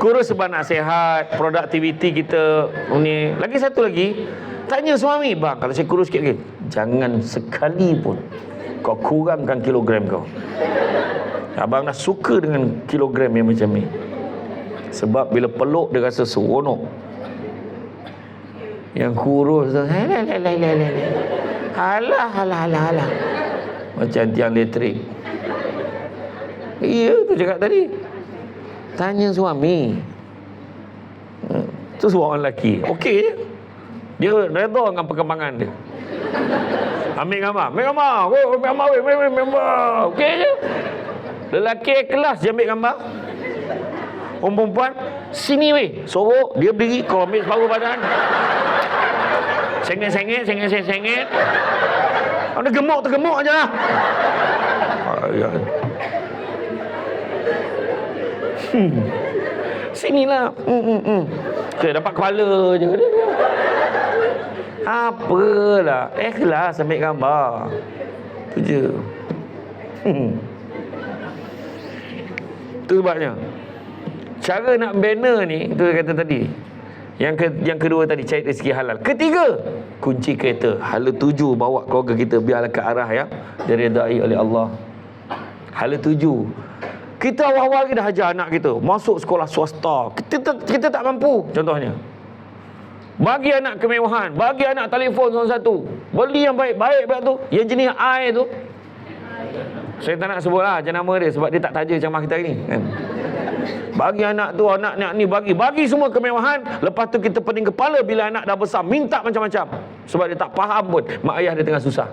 Kurus sebab nak sihat, produktiviti kita ni. Lagi satu lagi, tanya suami, bang, kalau saya kurus sikit, jangan sekali pun kau kurangkan kilogram kau. Abang dah suka dengan kilogram yang macam ni. Sebab bila peluk dia rasa seronok. Yang kurus tu, halah. Macam tiang elektrik. Iya tu cakap tadi. Tanya suami. Tu seorang lelaki, okey je. Dia redha dengan perkembangan dia. Ambil gambar. Ambil gambar. Okey je. Lelaki kelas dia ambil gambar. Orang perempuan, sini weh. Sorok, dia berdiri, kau ambil separuh badan. Sengit. Ada gemuk aje lah. Sinilah. Saya dapat kepala je. Apalah, ikhlas ambil gambar. Tu je. Tu sebabnya cara nak banner ni, tu kata tadi. Yang kedua tadi, cari rezeki halal. Ketiga, kunci kereta. Hala tuju bawa keluarga kita biarlah ke arah yang diredai oleh Allah. Hala tuju. Kita awal-awal kita hajar anak kita masuk sekolah swasta. Kita tak mampu. Contohnya, bagi anak kemewahan, bagi anak telefon nombor satu, beli yang baik-baik tu, yang jenis I tu. Saya tak nak sebut lah nama dia sebab dia tak taja macam kita ni kan. Bagi anak tu, anak ni bagi semua kemewahan. Lepas tu kita pening kepala bila anak dah besar minta macam-macam sebab dia tak faham pun mak ayah dia tengah susah.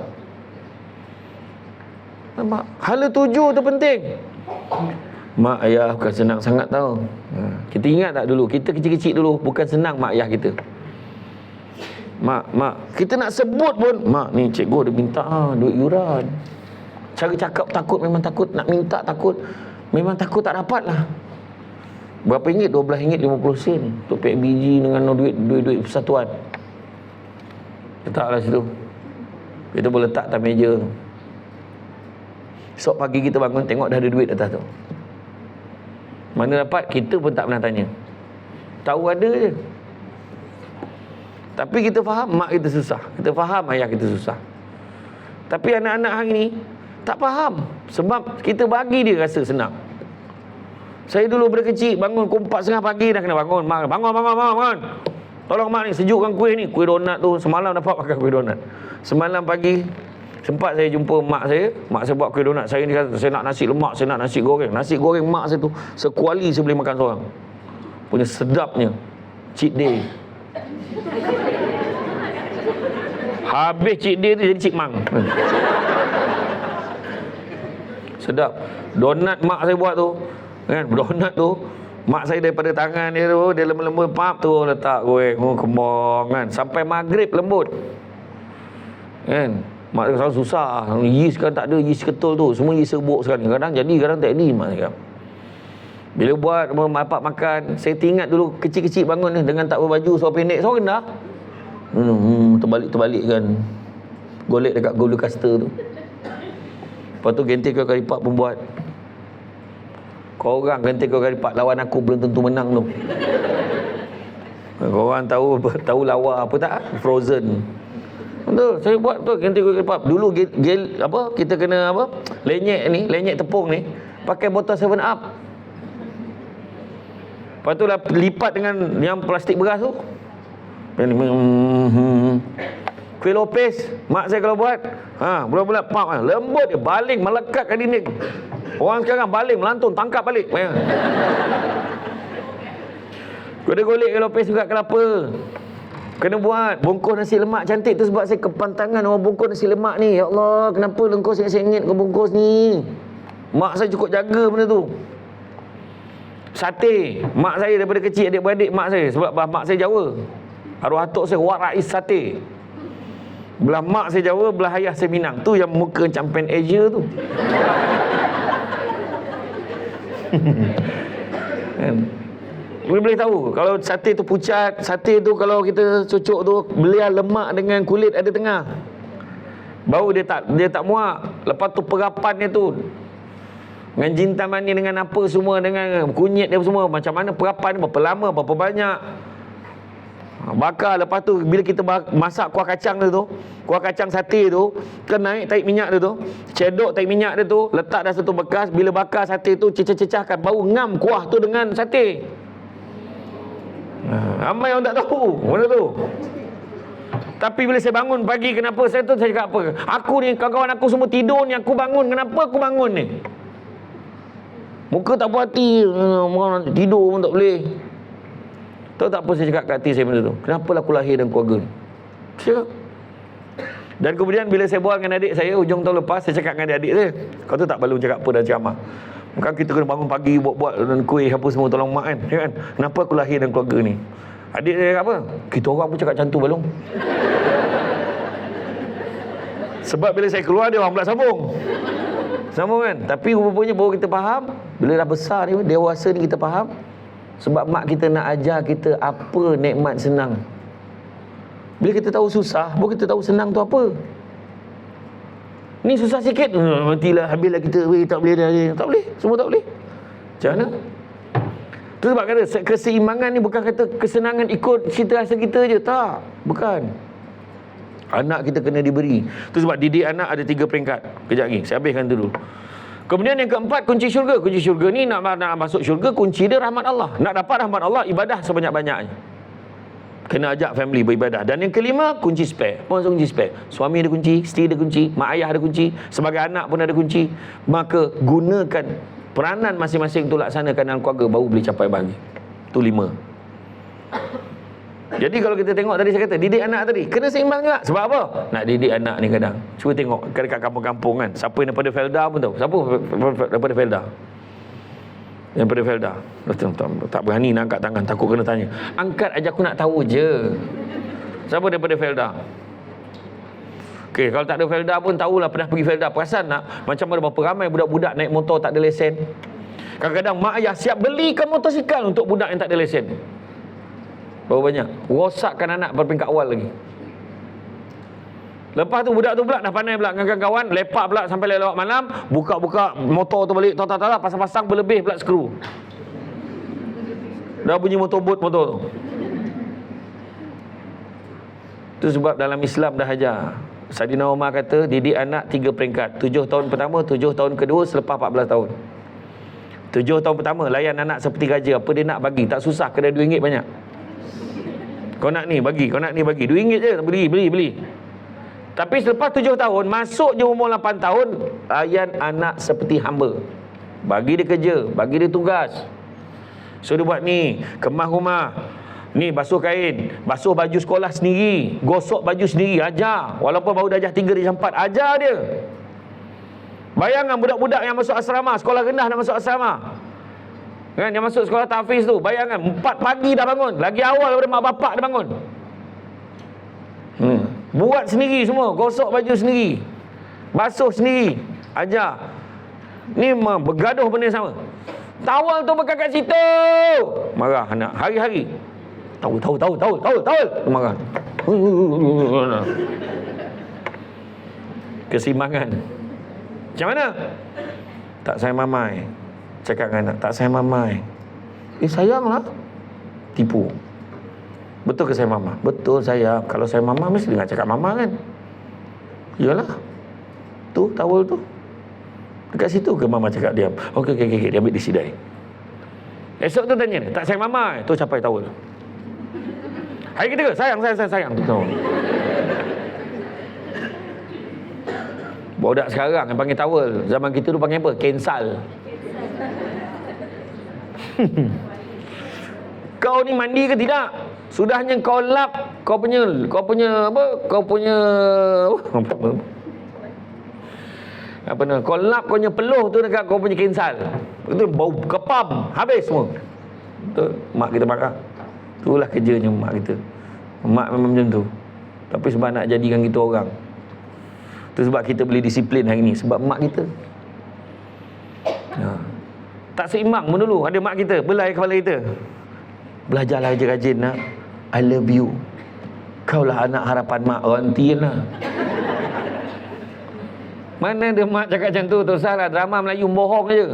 Nampak? Hala tuju tu penting. Mak ayah bukan senang sangat tau. Kita ingat tak dulu kita kecil-kecil dulu bukan senang mak ayah kita. Mak kita nak sebut pun, mak ni cikgu dia minta duit yuran. Cara cakap takut, memang takut. Nak minta takut, memang takut tak dapat lah. Berapa ringgit? 12 ringgit 50 sen untuk pack biji dengan duit persatuan. Letaklah situ. Kita boleh letak atas meja. Esok pagi kita bangun tengok dah ada duit atas tu. Mana dapat? Kita pun tak pernah tanya. Tahu ada je. Tapi kita faham mak kita susah, kita faham ayah kita susah. Tapi anak-anak hari ni tak faham sebab kita bagi dia rasa senang. Saya dulu berkecil bangun pukul 4.30 pagi dah kena bangun. Bangun. Tolong mak ni sejukkan kuih ni. Kuih donat tu semalam dapat makan kuih donat. Semalam pagi sempat saya jumpa mak saya. Mak saya buat kuih donat. Saya ni kata saya nak nasi lemak, saya nak nasi goreng. Nasi goreng mak saya tu sekuali saya boleh makan seorang. Punya sedapnya. Cheat day. Habis cheat day tu jadi cheat mang. Sedap. Donat mak saya buat tu kan, donat tu mak saya daripada tangan dia tu, dia lembut-lembut pap tu letak goreng kembang kan sampai maghrib lembut kan. Mak saya selalu susah, yeast kan tak ada, yeast ketul tu semua yeast serbuk sekarang, kadang jadi kadang tak jadi. Mak saya bila buat bapak makan, saya ingat dulu kecil-kecil bangun dengan tak berbaju, seluar pendek, seluar rendah terbalik kan, golek dekat gula kasta tu. Lepas tu genting kau kari pak pun buat. Korang genting kau kari pak lawan aku belum tentu menang tu. Korang tahu lawa apa tak? Frozen. Betul, saya buat tu genting kau kari pak. Dulu kita kena lenyek tepung ni pakai botol 7 Up. Lepas tu lah lipat dengan yang plastik beras tu. Kuih lopes mak saya kalau buat bulat-bulat pap lembut dia, baling melekat kat dinding. Orang sekarang baling melantun tangkap balik. Kena golek kuih lopes juga kelapa. Kena buat bungkus nasi lemak cantik tu sebab saya kepantangan orang bungkus nasi lemak ni. Ya Allah, kenapa engkau sengit-sengit kau bungkus ni? Mak saya cukup jaga benda tu. Sate, mak saya daripada kecil adik-beradik mak saya sebab mak saya Jawa. Arwah atuk saya warais sate. Belah mak saya Jawa, belah ayah saya Minang. Tu yang muka macam Pan Asia tu. Kan? Boleh tahu kalau sate tu pucat, sate tu kalau kita cucuk tu belian lemak dengan kulit ada tengah. Bau dia tak muak. Lepas tu perapan dia tu dengan jintan mani dengan apa semua, dengan kunyit dia semua, macam mana perapan berapa lama, berapa banyak. Bakar. Lepas tu bila kita masak kuah kacang dia tu, kuah kacang sate tu, kan naik taik minyak dia tu, cedok taik minyak dia tu, letak dah satu bekas. Bila bakar sate tu, cecah-cecahkan, bau ngam kuah tu dengan sate. Ramai orang tak tahu benda tu. Tapi bila saya bangun pagi, kenapa saya cakap apa? Aku ni, kawan-kawan aku semua tidur ni, aku bangun. Kenapa aku bangun ni? Muka tak puas hati, tidur pun tak boleh. Tahu tak apa saya cakap kat hati saya benda tu? Kenapalah aku lahir dalam keluarga ni? Cakap. Dan kemudian bila saya bual dengan adik saya hujung tahun lepas, saya cakap dengan adik-adik saya, kau tu tak perlu cakap apa dan ceramah. Bukan kita kena bangun pagi buat-buat dan kuih apa semua tolong mak kan? Kenapa aku lahir dalam keluarga ni? Adik saya cakap apa? Kita orang pun cakap macam tu balong. Sebab bila saya keluar dia orang pula sambung. Sambung kan? Tapi rupanya baru kita faham, bila dah besar ni, dewasa ni kita faham. Sebab mak kita nak ajar kita apa nikmat senang. Bila kita tahu susah, baru kita tahu senang tu apa. Ni susah sikit, matilah, habislah kita, tak boleh dah. Tak boleh, semua tak boleh. Macam mana? Tu sebab kata keseimbangan ni bukan kata kesenangan ikut cita rasa kita je. Tak, bukan. Anak kita kena diberi. Tu sebab didik anak ada 3 peringkat. Kejap lagi, saya habiskan dulu. Kemudian yang keempat, kunci syurga. Kunci syurga ni nak masuk syurga, kunci dia rahmat Allah. Nak dapat rahmat Allah, ibadah sebanyak-banyaknya. Kena ajak family beribadah. Dan yang kelima, kunci spare. Apa maksud kunci spare? Suami ada kunci, isteri ada kunci, mak ayah ada kunci, sebagai anak pun ada kunci. Maka gunakan peranan masing-masing untuk laksanakan dalam keluarga, baru boleh capai bahagia. Itu 5. Jadi kalau kita tengok tadi saya kata, didik anak tadi kena seimbang juga. Sebab apa? Nak didik anak ni kadang. Cuba tengok dekat kampung-kampung kan. Siapa yang daripada Felda pun tahu. Siapa daripada Felda? Daripada Felda. Tak berani nak angkat tangan, takut kena tanya. Angkat aja, aku nak tahu je. Siapa daripada Felda? Okey, kalau tak ada Felda pun tahulah, pernah pergi Felda. Perasan tak macam ada berapa ramai budak-budak naik motor tak ada lesen. Kadang-kadang mak ayah siap belikan motosikal untuk budak yang tak ada lesen. Berapa banyak? Rosakkan anak berperingkat awal lagi. Lepas tu budak tu pula dah pandai pula dengan kawan, lepak pula sampai lewat malam, buka-buka motor tu balik, pasang-pasang berlebih pula skru. Dah bunyi motor boot motor tu. Tu sebab dalam Islam dah ajar. Saidina Umar kata, didik anak 3 peringkat. 7 tahun pertama, 7 tahun kedua, selepas 14 tahun. 7 tahun pertama, layan anak seperti raja. Apa dia nak bagi, tak susah, kedai RM2 banyak. Kau nak ni bagi, kau nak ni bagi, RM2 je, beli. Tapi selepas 7 tahun, masuk je umur 8 tahun, layan anak seperti hamba. Bagi dia kerja, bagi dia tugas. So dia buat ni, kemas rumah, ni basuh kain, basuh baju sekolah sendiri, gosok baju sendiri, ajar. Walaupun baru darjah 3, darjah 4, ajar dia. Bayangkan budak-budak yang masuk asrama, sekolah rendah nak masuk asrama kan, yang masuk sekolah tahfiz tu, bayangkan 4 pagi dah bangun, lagi awal daripada mak bapak dia bangun. Buat sendiri semua, gosok baju sendiri, basuh sendiri, ajar. Ni bergaduh benda sama. Tawal tu bekas kat situ. Marah anak hari-hari. Tawal. Marah. Keseimbangan. Macam mana? Tak sayang mamai. Cakap dengan anak, tak sayang mamai. Sayanglah. Tipu. Betul ke sayang mama? Betul sayang. Kalau sayang mama mesti dengar cakap mama kan. Iyalah. Tu tawal tu. Dekat situ ke mama cakap diam? Okey, dia ambil disidai. Esok tu tanya, tak sayang mama? Tu capai tawal. Hari ketiga, sayang. Tu tawal. Budak sekarang yang panggil tawal, zaman kita tu panggil apa? Kensal. Kau ni mandi ke tidak? Sudahnya kau lap kau punya kau lap kau punya peluh tu dekat kau punya kensal. Itu bau kepam, habis semua. Tu mak kita marah. Itulah kerjanya mak kita. Mak memang macam tu. Tapi sebab nak jadikan kita orang. Tu sebab kita boleh disiplin hari ni, sebab mak kita. Tak seimbang pun dulu. Ada mak kita belai kepala kita. Belajarlah rajin-rajin nak. I love you. Kaulah anak harapan mak. Rantiin lah. Mana ada mak cakap macam tu? Tak usahlah, drama Melayu bohong je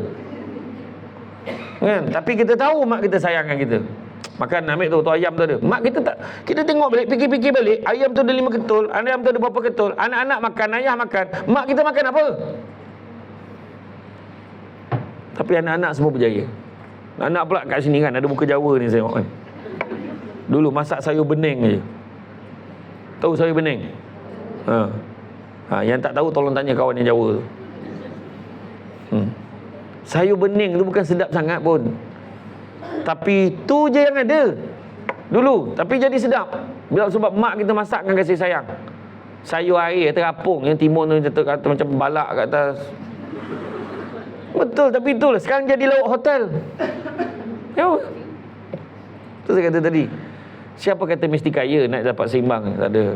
kan? Tapi kita tahu mak kita sayangkan kita. Makan ambil tu ayam tu ada. Mak kita tak. Kita tengok balik, fikir-fikir balik. Ayam tu ada 5 ketul, ayam tu ada berapa ketul. Anak-anak makan, ayah makan. Mak kita makan apa? Tapi anak-anak semua berjaya. Anak pula kat sini kan, ada muka Jawa ni saya tengok kan. Dulu masak sayur bening je. Tahu sayur bening? Yang tak tahu tolong tanya kawan yang Jawa tu. Sayur bening tu bukan sedap sangat pun, tapi tu je yang ada dulu, tapi jadi sedap. Sebab mak kita masak dengan kasih sayang. Sayur air terapung yang timun tu kata macam balak kat atas. Betul, tapi itulah sekarang jadi lauk hotel. Ya. Tu saya kata tadi, siapa kata mesti kaya nak dapat seimbang? Tak ada.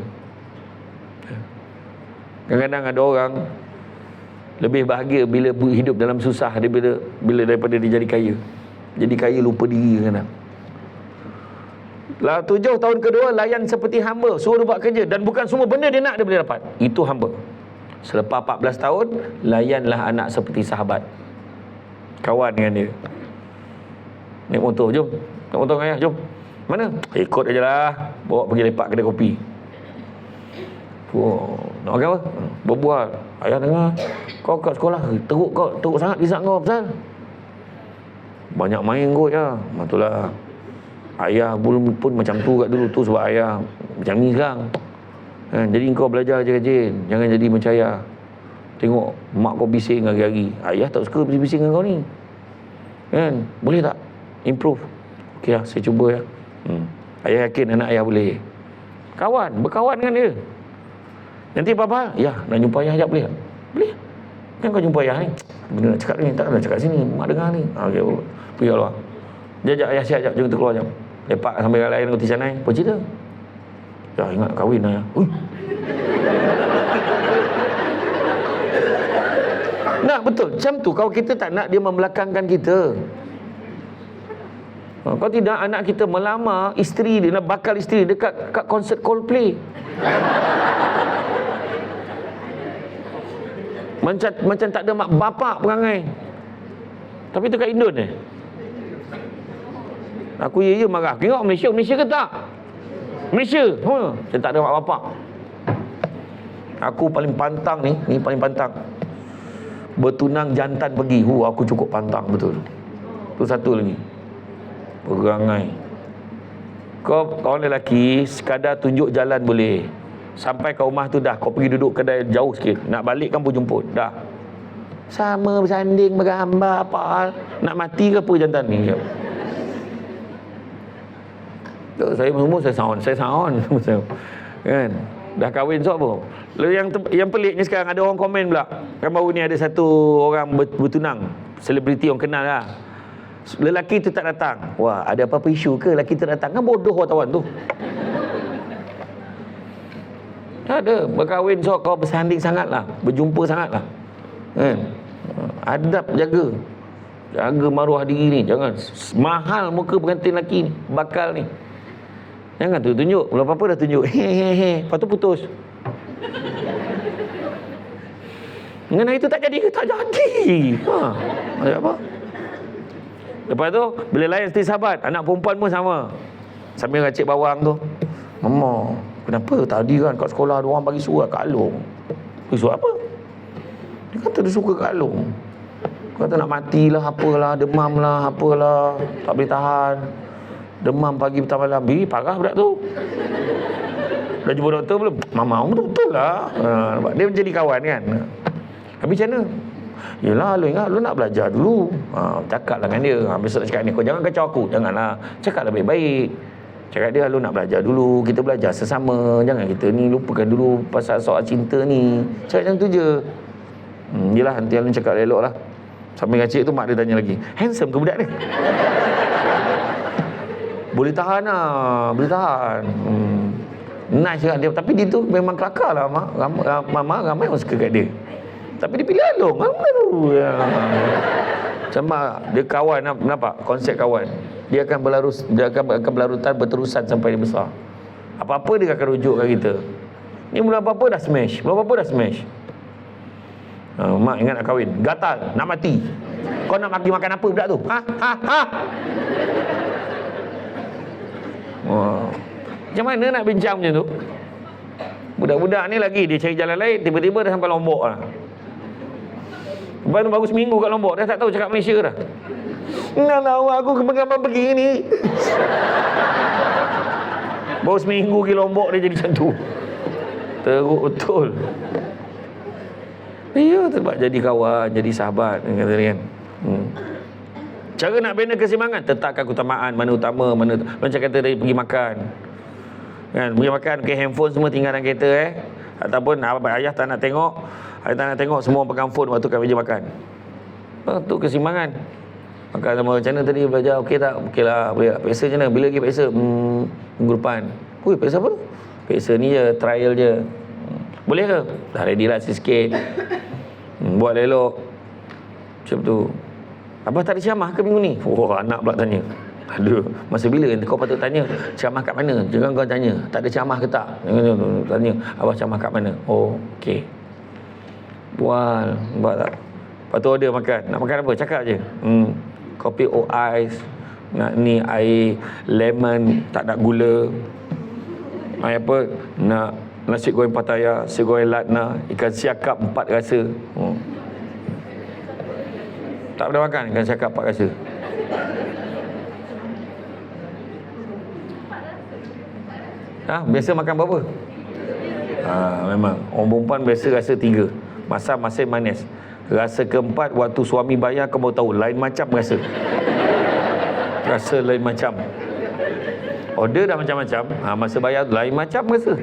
Kadang-kadang ada orang lebih bahagia bila hidup dalam susah daripada dia jadi kaya. Jadi kaya lupa diri kadang. 7 tahun kedua layan seperti hamba, suruh dia buat kerja, dan bukan semua benda dia nak dia boleh dapat. Itu hamba. Selepas 14 tahun, layanlah anak seperti sahabat. Kawan dengan dia. Naik motor, jom. Naik motor dengan ayah, jom. Mana? Ikut aje lah. Bawa pergi lepak kedai kopi. Nak makan apa? Berbual. Ayah dengar, kau kat sekolah teruk sangat kisah kau, pasal banyak main kot je. Itulah, ayah pun macam tu kat dulu tu, sebab ayah macam ni sekarang. Jadi kau belajar je rajin, jangan jadi macam ayah. Tengok mak kau bising hari-hari, ayah tak suka bising dengan kau ni. Boleh tak improve? Okey lah, saya cuba ya. Ayah yakin anak ayah boleh. Berkawan dengan dia. Nanti apa-apa, ya nak jumpa ayah sekejap boleh tak? Boleh. Kan kau jumpa ayah ni, benda nak cakap ni, tak nak cakap sini, mak dengar ni. Okey, pergi keluar. Dia ajak ayah siap sekejap, jom kita keluar jap. Lepak sambil lain roti canai, apa cerita? Ya, ingat nak kahwin ayah. Nah, betul. Macam tu, kalau kita tak nak dia membelakangkan kita. Kalau tidak, anak kita melamar isteri dia, nak bakal isteri dekat konsert Coldplay. Macam tak ada mak bapak perangai. Tapi tu kat Indon ni. Aku ya marah. Tengok Malaysia ke tak? Malaysia. Macam tak ada mak bapak. Aku paling pantang ni paling pantang. Bertunang jantan pergi. Aku cukup pantang betul. Tu satu lagi. Perangai. Kau orang lelaki sekadar tunjuk jalan boleh. Sampai ke rumah tu dah, kau pergi duduk kedai jauh sikit. Nak balik kan pun jemput. Dah. Sama bersanding, bergambar apa. Nak mati ke apa jantan ni? Saya sound. Kan? Dah kahwin so apa? Yang peliknya sekarang ada orang komen pula. Kan baru ni ada satu orang bertunang, selebriti orang kenal lah. Lelaki tu tak datang. Wah, ada apa-apa isu ke lelaki tu datang? Kan bodoh wartawan tu. Tak ada. Berkahwin so kau bersanding sangatlah, berjumpa sangatlah. Kan? Adab jaga. Jaga maruah diri ni. Jangan mahal muka pengantin lelaki ni, bakal ni. Jangan tu tunjuk. Belum apa-apa dah tunjuk. Lepas tu putus. Mengenai itu tak jadi ke? Tak jadi. Ada apa? Lepas tu bila layan seperti sahabat, anak perempuan pun sama. Sambil racik bawang tu, Mama, kenapa tadi kan kat sekolah ada orang bagi surat Kak Long? Bagi surat apa? Dia kata dia suka Kak Long. Kata nak matilah, apalah, demam lah, apalah, tak boleh tahan. Demam pagi petang malam. Parah budak tu. Dah jumpa doktor belum? Mama betul lah. Dia menjadi kawan kan. Habis macam mana? Yelah, lu ingat lu nak belajar dulu. Cakap lah dengan dia. Besok cakap ni, kau jangan kacau aku. Janganlah. Cakap lah baik-baik. Cakap dia, lu nak belajar dulu. Kita belajar sesama. Jangan kita ni lupakan dulu pasal soal cinta ni. Cakap macam tu je. Yelah, nanti lu cakap elok lah. Sambil ngacik tu mak dia tanya lagi, handsome ke budak ni? Boleh tahan lah. Boleh tahan. Nice kan dia. Tapi dia tu memang kelakar lah. Mama ramai orang suka kat dia. Tapi dia pilih Along. Macam dia kawan. Nampak? Konsep kawan. Dia akan berlarutan berterusan sampai dia besar. Apa-apa dia akan rujuk kat kita. Ni belum apa-apa dah smash. Mak ingat nak kahwin. Gatal. Nak mati. Kau nak bagi makan apa budak tu? Macam mana nak bincang macam tu? Budak-budak ni lagi dia cari jalan lain, tiba-tiba dah sampai Lombok lah. Lepas tu baru seminggu kat Lombok, dah tak tahu cakap Malaysia dah. Nak tahu aku kepengaman begini. Baru seminggu pergi Lombok dia jadi macam tu. Teruk betul. Ya, sebab jadi kawan, jadi sahabat kan. Cara nak bina keseimbangan, tetapkan keutamaan mana utama, mana macam kata tadi pergi makan. Kan, pergi makan, okay, handphone semua tinggal dalam kereta ataupun ayah tak nak tengok, semua pegang phone waktu kat meja makan. Tu keseimbangan. Makan sama macam mana tadi belajar, okey tak? Okey lah, boleh tak? Peksa macam mana? Bila lagi peksa? Minggu depan. Ui, peksa apa tu? Peksa ni je, trial je. Boleh ke? Dah ready lah sikit. Buat elok. Macam tu. Abah tak ada ceramah ke minggu ni? Anak pula tanya. Aduh, masa bila kau patut tanya ceramah kat mana? Jangan kau tanya tak ada ceramah ke tak? Jangan tanya abah ceramah kat mana. Oh, okey. Buat tak? Lepas tu order makan. Nak makan apa? Cakap je. Kopi o ais. Nak ni air lemon tak ada gula. Air apa? Nak nasi goreng Pattaya, nasi goreng latna, ikan siakap 4 rasa. Tak pernah makan ikan siakap 4 rasa. Biasa makan berapa? Memang orang perempuan biasa rasa 3. Masam, masin, manis. Rasa keempat waktu suami bayar kau baru tahu lain macam rasa. Rasa lain macam. Order dah macam-macam, masa bayar lain macam rasa.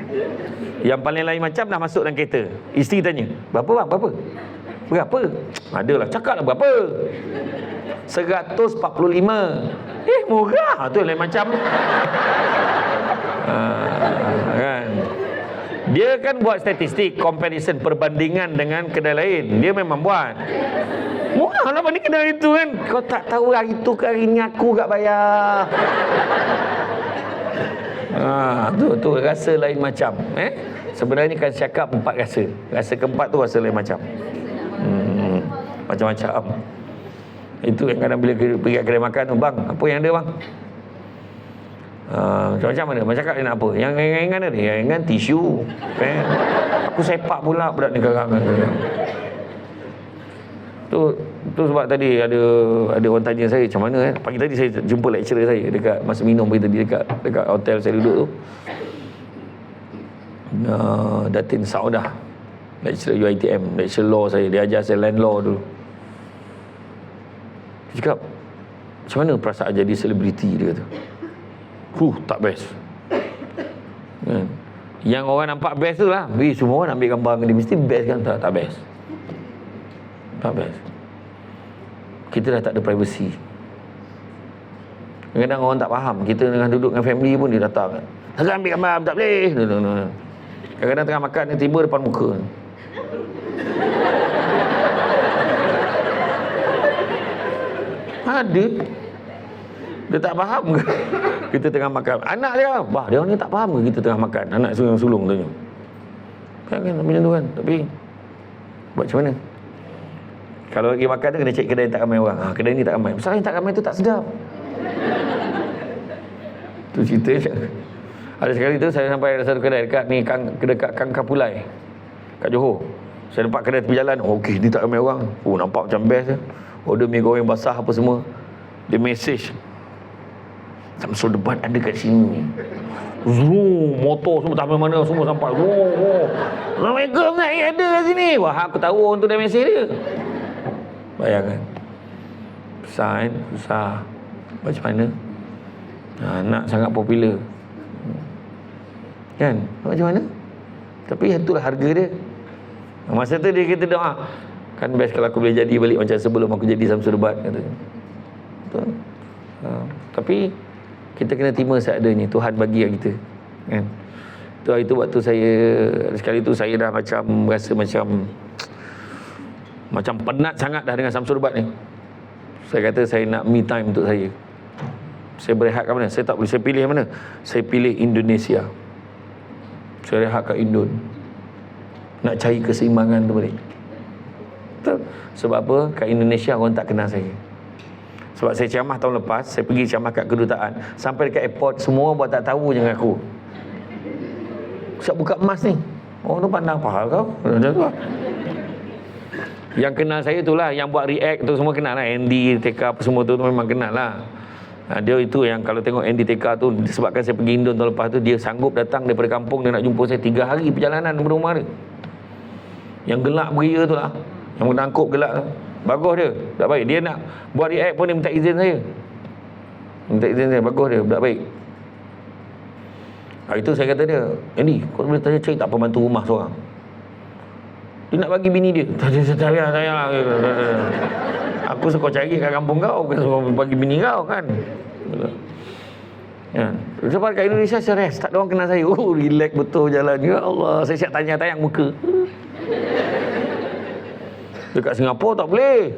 Yang paling lain macam dah masuk dalam kereta. Isteri tanya, berapa bang? Berapa? Adalah, cakap lah berapa? 145. Murah. Tu lain macam. Kan? Dia kan buat statistik, comparison, perbandingan dengan kedai lain. Dia memang buat. Murah lah banding kedai itu kan. Kau tak tahu hari itu ke hari ni aku tak bayar. Tu rasa lain macam. Sebenarnya kan cakap 4 rasa. Rasa keempat tu rasa lain macam. Macam-macam. Itu yang kadang bila pergi kat kedai makan tu, bang, apa yang ada bang? Macam-macam mana? Macam cakap dia nak apa? Yang ringan-ringan ada? Yang ringan tisu. Aku sepak pula budak ni garang. Tu sebab tadi ada orang tanya saya macam mana pagi tadi saya jumpa lecturer saya dekat masa minum pagi tadi dekat hotel saya duduk tu. Datin Saudah, lecturer UiTM, lecturer law saya, dia ajar saya land law dulu. Dia cakap, macam mana perasaan jadi selebriti, dia kata. Tak best. Kan? Yang orang nampak best tu lah, semua orang ambil gambar dengan dia, mesti best kan? Tak best. Tak best. Kita dah tak ada privacy. Kadang-kadang orang tak faham, kita dengan duduk dengan family pun dia datang. Tak ambil gambar, tak boleh. Kadang-kadang tengah makan, dia tiba depan muka. Ada. Dia tak faham ke? Kita tengah makan. Anak dia, dia ni tak faham ke kita tengah makan? Anak sulung tanya. Kan macam tu kan. Tapi buat macam mana? Kalau lagi makan tu kena cek kedai yang tak ramai orang. Kedai ni tak ramai. Pasal yang tak ramai tu tak sedap. Tu cerita je. Ada sekali tu saya sampai ada satu kedai dekat ni, dekat Kang Kapulai, kat Johor. Saya nampak kedai tepi jalan. Okey, ni tak ramai orang. Nampak macam best je. Order mi goreng basah apa semua. Dia message, Samsul Debat ada kat sini. Zoom, motor semua tak mana semua sampai. Assalamualaikum, ada kat sini. Aku tahu orang tu dah message dia. Bayangkan. Besar kan? Besar. Macam mana? Nak sangat popular. Kan? Macam mana? Tapi itulah harga dia. Masa tu dia kata doa, kan best kalau aku boleh jadi balik macam sebelum aku jadi Samsul Debat, kata. Betul. Tapi kita kena terima seadanya. Tuhan bagi kat kita, kan? Itu waktu saya sekali tu saya dah macam rasa macam penat sangat dah dengan Samsul Debat ni. Saya kata saya nak me time untuk saya. Saya berehat kat mana? Saya tak boleh. Saya pilih mana? Saya pilih Indonesia. Saya rehat kat Indon. Nak cari keseimbangan tu balik. Betul. Sebab apa? Kat Indonesia orang tak kenal saya. Sebab saya ceramah tahun lepas, saya pergi ceramah kat kedutaan. Sampai dekat airport, semua orang buat tak tahu je dengan aku. Siap buka emas ni. Orang tu pandang, apa hal kau? Macam tu lah. Yang kenal saya itulah, yang buat react tu semua kenal lah. Andy, TK apa semua tu memang kenal lah. Dia itu yang kalau tengok Andy TK tu, disebabkan saya pergi Indon tahun lepas tu, dia sanggup datang daripada kampung, dia nak jumpa saya 3 hari perjalanan daripada rumah dia. Yang gelak beria tu lah, yang menangkup gelak tu. Bagus dia, budak baik. Dia nak buat react pun dia minta izin saya. Bagus dia, budak baik. Hari tu saya kata dia, Andy, kau boleh tanya cari tak pembantu rumah seorang? Dia nak bagi bini dia. Tak payah. Aku suka cari kat kampung kau, bukan suka bagi bini kau kan. Ya. Sebab kat Indonesia saya tak ada orang kenal saya. Oh, relax betul jalan. Ya Allah, saya siap tanya-tayang muka. Dekat Singapura tak boleh.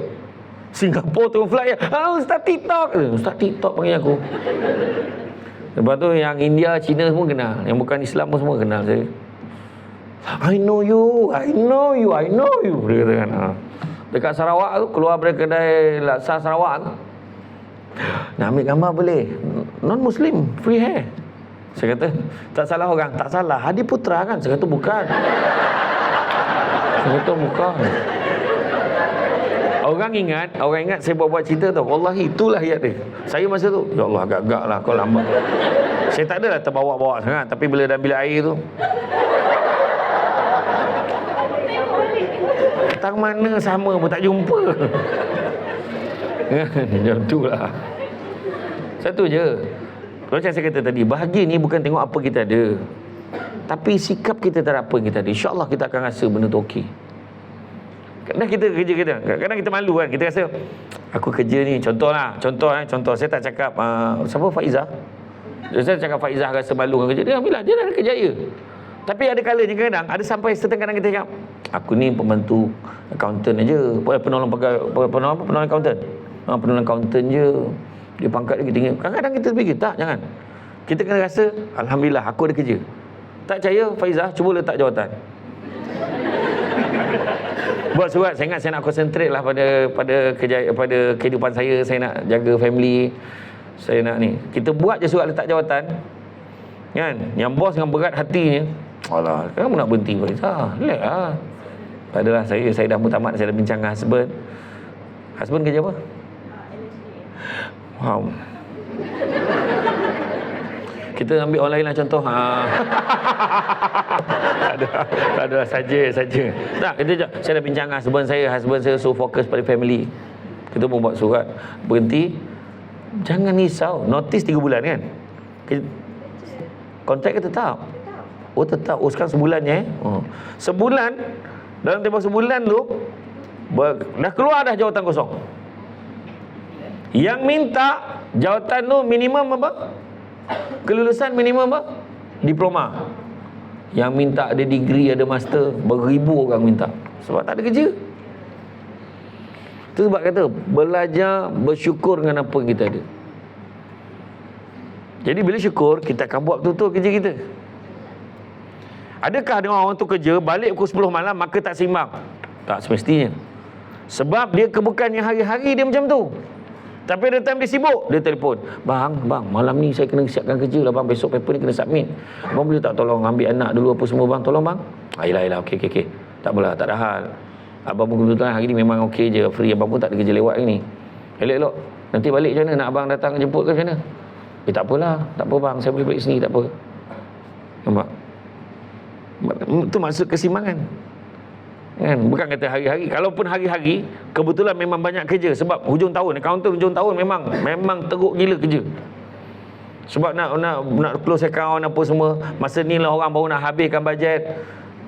Singapura tu fly. Ustaz TikTok. Ustaz TikTok panggil aku. Lepas tu yang India, Cina semua kenal. Yang bukan Islam pun semua kenal saya. I know you. Dia kata kan. Dekat Sarawak tu, keluar dari kedai laksa Sarawak tu, nak ambil gambar boleh. Non-Muslim, free hair. Saya kata, tak salah orang. Tak salah, Hadi Putra kan? Saya kata bukan. Orang ingat saya buat cerita tu. Wallahi, itulah ayat dia. Saya masa tu, ya Allah, agak-agak lah kau lambat. Saya tak adalah terbawa-bawa sangat. Tapi bila dalam bilik air tu, datang mana sama pun tak jumpa. Macam tu lah. Satu je. Macam saya kata tadi, bahagia ni bukan tengok apa kita ada, tapi sikap kita terhadap apa yang kita ada. InsyaAllah kita akan rasa benda tu okey. Kadang kita kerja kita, kadang kita malu kan. Kita rasa, aku kerja ni, contoh saya tak cakap siapa Faizah. Saya cakap Faizah rasa malu dengan kerja dia, ambillah, dia dah kerjaya. Tapi ada kalanya kadang ada sampai setengah kadang kita cakap, aku ni pembantu accountant aja, penolong accountant. Penolong accountant je. Dia pangkat dia tinggi. Kadang-kadang kita fikir tak, jangan. Kita kena rasa alhamdulillah aku ada kerja. Tak percaya Faizah, cuba letak jawatan. Buat surat, saya ingat saya nak concentrate lah pada kehidupan saya nak jaga family. Saya nak ni. Kita buat je surat letak jawatan. Kan? Yang bos dengan berat hatinya, alah, kamu nak berhenti Faizah? Relax lah. Adalah saya dah mutamat, saya dah bincang dengan husband. Husband kerja apa? Wow. Kita ambil orang lain lah contoh. Tak ada saja. Tak, saya dah bincang dengan husband saya so fokus pada family. Kita pun buat surat berhenti. Jangan risau. Notice 3 bulan kan? Kontrak ke tetap? Oh tetap. Oh sekarang sebulannya Sebulan. Dalam tempoh sebulan tu dah keluar dah jawatan kosong. Yang minta jawatan tu minimum apa? Kelulusan minimum apa? Diploma. Yang minta ada degree, ada master, beribu orang minta. Sebab tak ada kerja. Itu sebab kata belajar bersyukur dengan apa yang kita ada. Jadi bila syukur, kita akan buat betul-betul kerja kita. Adakah dengan orang tu kerja balik pukul 10 malam maka tak seimbang? Tak semestinya. Sebab dia kebukannya hari-hari dia macam tu. Tapi ada time dia sibuk, dia telefon, Bang, malam ni saya kena siapkan kerja lah bang, besok paper ni kena submit. Abang boleh tak tolong ambil anak dulu apa semua bang, tolong bang? Yelah, okey. Tak apalah, tak ada hal. Abang pun kebetulan hari ni memang okey je, free, abang pun tak ada kerja lewat hari ni. Elok-elok, nanti balik macam mana? Nak abang datang jemput ke macam mana? Tak apalah, tak apa bang, saya boleh balik sini, tak apa. Nampak? Itu maksud keseimbangan. Kan? Bukan kata hari-hari. Kalaupun hari-hari, kebetulan memang banyak kerja. Sebab hujung tahun, accountant hujung tahun memang teruk gila kerja. Sebab nak close account apa semua. Masa ni lah orang baru nak habiskan bajet.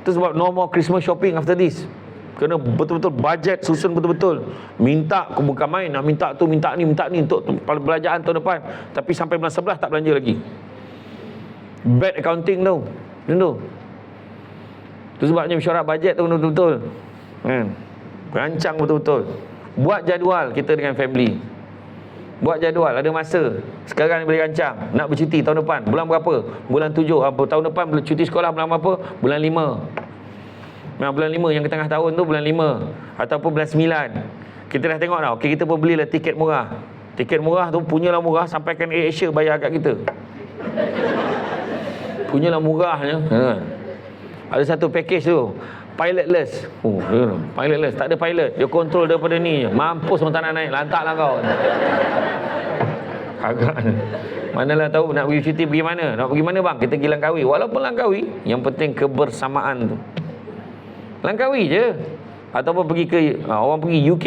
Itu sebab no more Christmas shopping after this. Kena betul-betul bajet, susun betul-betul. Minta, bukan main, nak minta tu, minta ni untuk belanjaan tahun depan. Tapi sampai bulan 11 tak belanja lagi. Bad accounting tu. Tentu. Itu sebabnya mesyuarat bajet tu betul-betul. Rancang betul-betul. Buat jadual kita dengan family. Buat jadual, ada masa. Sekarang ni boleh rancang. Nak bercuti tahun depan, bulan berapa? Bulan 7. Tahun depan cuti sekolah bulan berapa? Bulan 5. Bulan 5 yang ke tengah tahun tu bulan 5. Ataupun bulan 9. Kita dah tengok dah. Okey, kita pun belilah tiket murah. Tiket murah tu punyalah murah, sampaikan AirAsia bayar kat kita. Punyalah murahnya. Ada satu package tu, pilotless. Pilotless, tak ada pilot. Dia kontrol daripada ni je. Mampus orang tak nak naik, lantaklah kau. Agak. Manalah tahu nak pergi cuti pergi mana? Nak pergi mana bang? Kita pergi Langkawi. Walaupun Langkawi, yang penting kebersamaan tu. Langkawi je. Ataupun pergi ke orang pergi UK.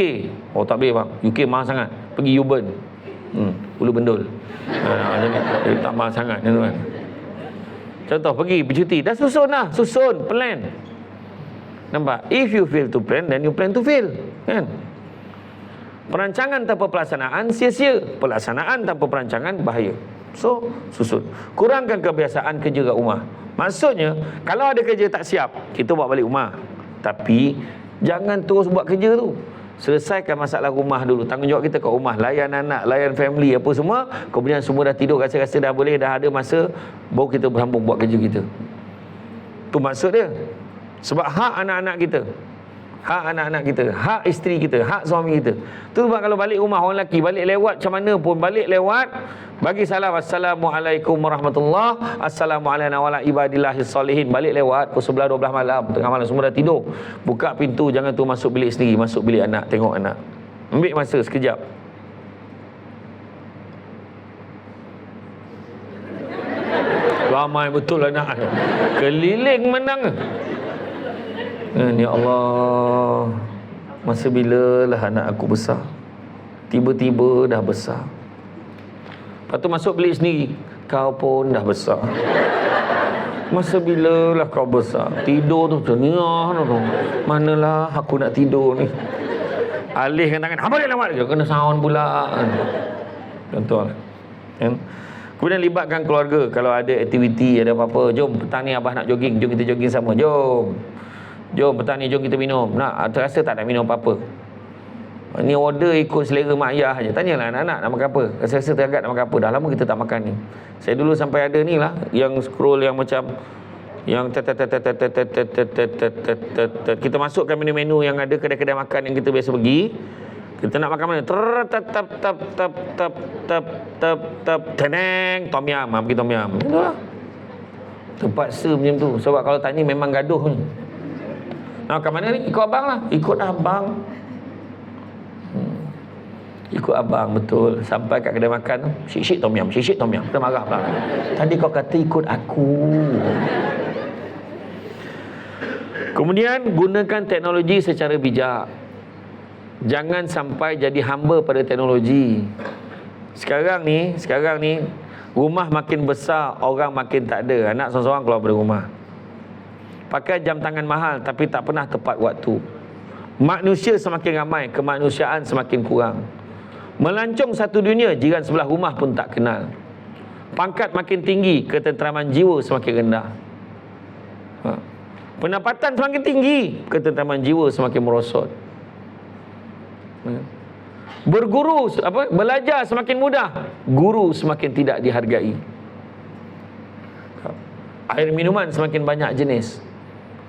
Oh tak boleh bang, UK mahal sangat. Pergi Uban, Ulu Bendul, tak mahal sangat kan. Contoh pergi bercuti, dah susun plan. Nampak? If you fail to plan, then you plan to fail, kan? Perancangan tanpa pelaksanaan sia-sia, pelaksanaan tanpa perancangan bahaya. So, susun. Kurangkan kebiasaan kerja kat rumah. Maksudnya, kalau ada kerja tak siap, kita bawa balik rumah. Tapi, jangan terus buat kerja tu. Selesaikan masalah rumah dulu. Tanggungjawab kita kat rumah. Layan anak, layan family, apa semua. Kemudian semua dah tidur, rasa-rasa dah boleh, dah ada masa, baru kita bersambung buat kerja kita. Tu maksud dia. Sebab hak anak-anak kita, hak anak-anak kita, hak isteri kita, hak suami kita. Tu sebab kalau balik rumah orang lelaki, balik lewat macam mana pun, balik lewat, bagi salam, Assalamualaikum warahmatullahi, Assalamualaikum wa ala ibadillahis salihin. Balik lewat pukul 11-12 malam, tengah malam semua dah tidur. Buka pintu, jangan tu masuk bilik sendiri, masuk bilik anak, tengok anak. Ambil masa sekejap. Ramai betul anak. Keliling menang. Ya Allah, masa bilalah anak aku besar? Tiba-tiba dah besar. Lepas tu masuk bilik sendiri, kau pun dah besar. Masa bilalah kau besar? Tidur tu terniah tu. Manalah aku nak tidur ni. Alihkan tangan, apa dia lewat? Kena sound pula. Contoh kan? Kemudian libatkan keluarga. Kalau ada aktiviti, ada apa-apa, jom petang ni abah nak jogging, jom kita jogging sama. Jom petang ni, jom kita minum. Nak terasa tak nak minum apa-apa? Ni order ikut selera mak ayah je. Tanyalah anak-anak nak makan apa. Rasa-rasa teragak nak makan apa. Dah lama kita tak makan ni. Saya dulu sampai ada ni lah, yang scroll yang macam yang kita masukkan menu-menu yang ada kedai-kedai makan yang kita biasa pergi. Kita nak makan mana? Teneng tom yum, pergi tom yum. Itulah. Terpaksa macam tu. Sebab kalau tak ni memang gaduh ni. Nak makan mana ni? Ikut abang lah. Ikut abang. Ikut abang, betul. Sampai kat kedai makan tu, syik-syik tom yum, syik-syik tom yum. Kita marah pula. Tadi kau kata ikut aku. Kemudian gunakan teknologi secara bijak. Jangan sampai jadi hamba pada teknologi. Sekarang ni rumah makin besar, orang makin tak ada. Anak seorang-seorang keluar dari rumah. Pakai jam tangan mahal tapi tak pernah tepat waktu. Manusia semakin ramai, kemanusiaan semakin kurang. Melancong satu dunia, jiran sebelah rumah pun tak kenal. Pangkat makin tinggi, ketenteraman jiwa semakin rendah. Pendapatan semakin tinggi, ketenteraman jiwa semakin merosot. Berguru, belajar semakin mudah, guru semakin tidak dihargai. Air minuman semakin banyak jenis,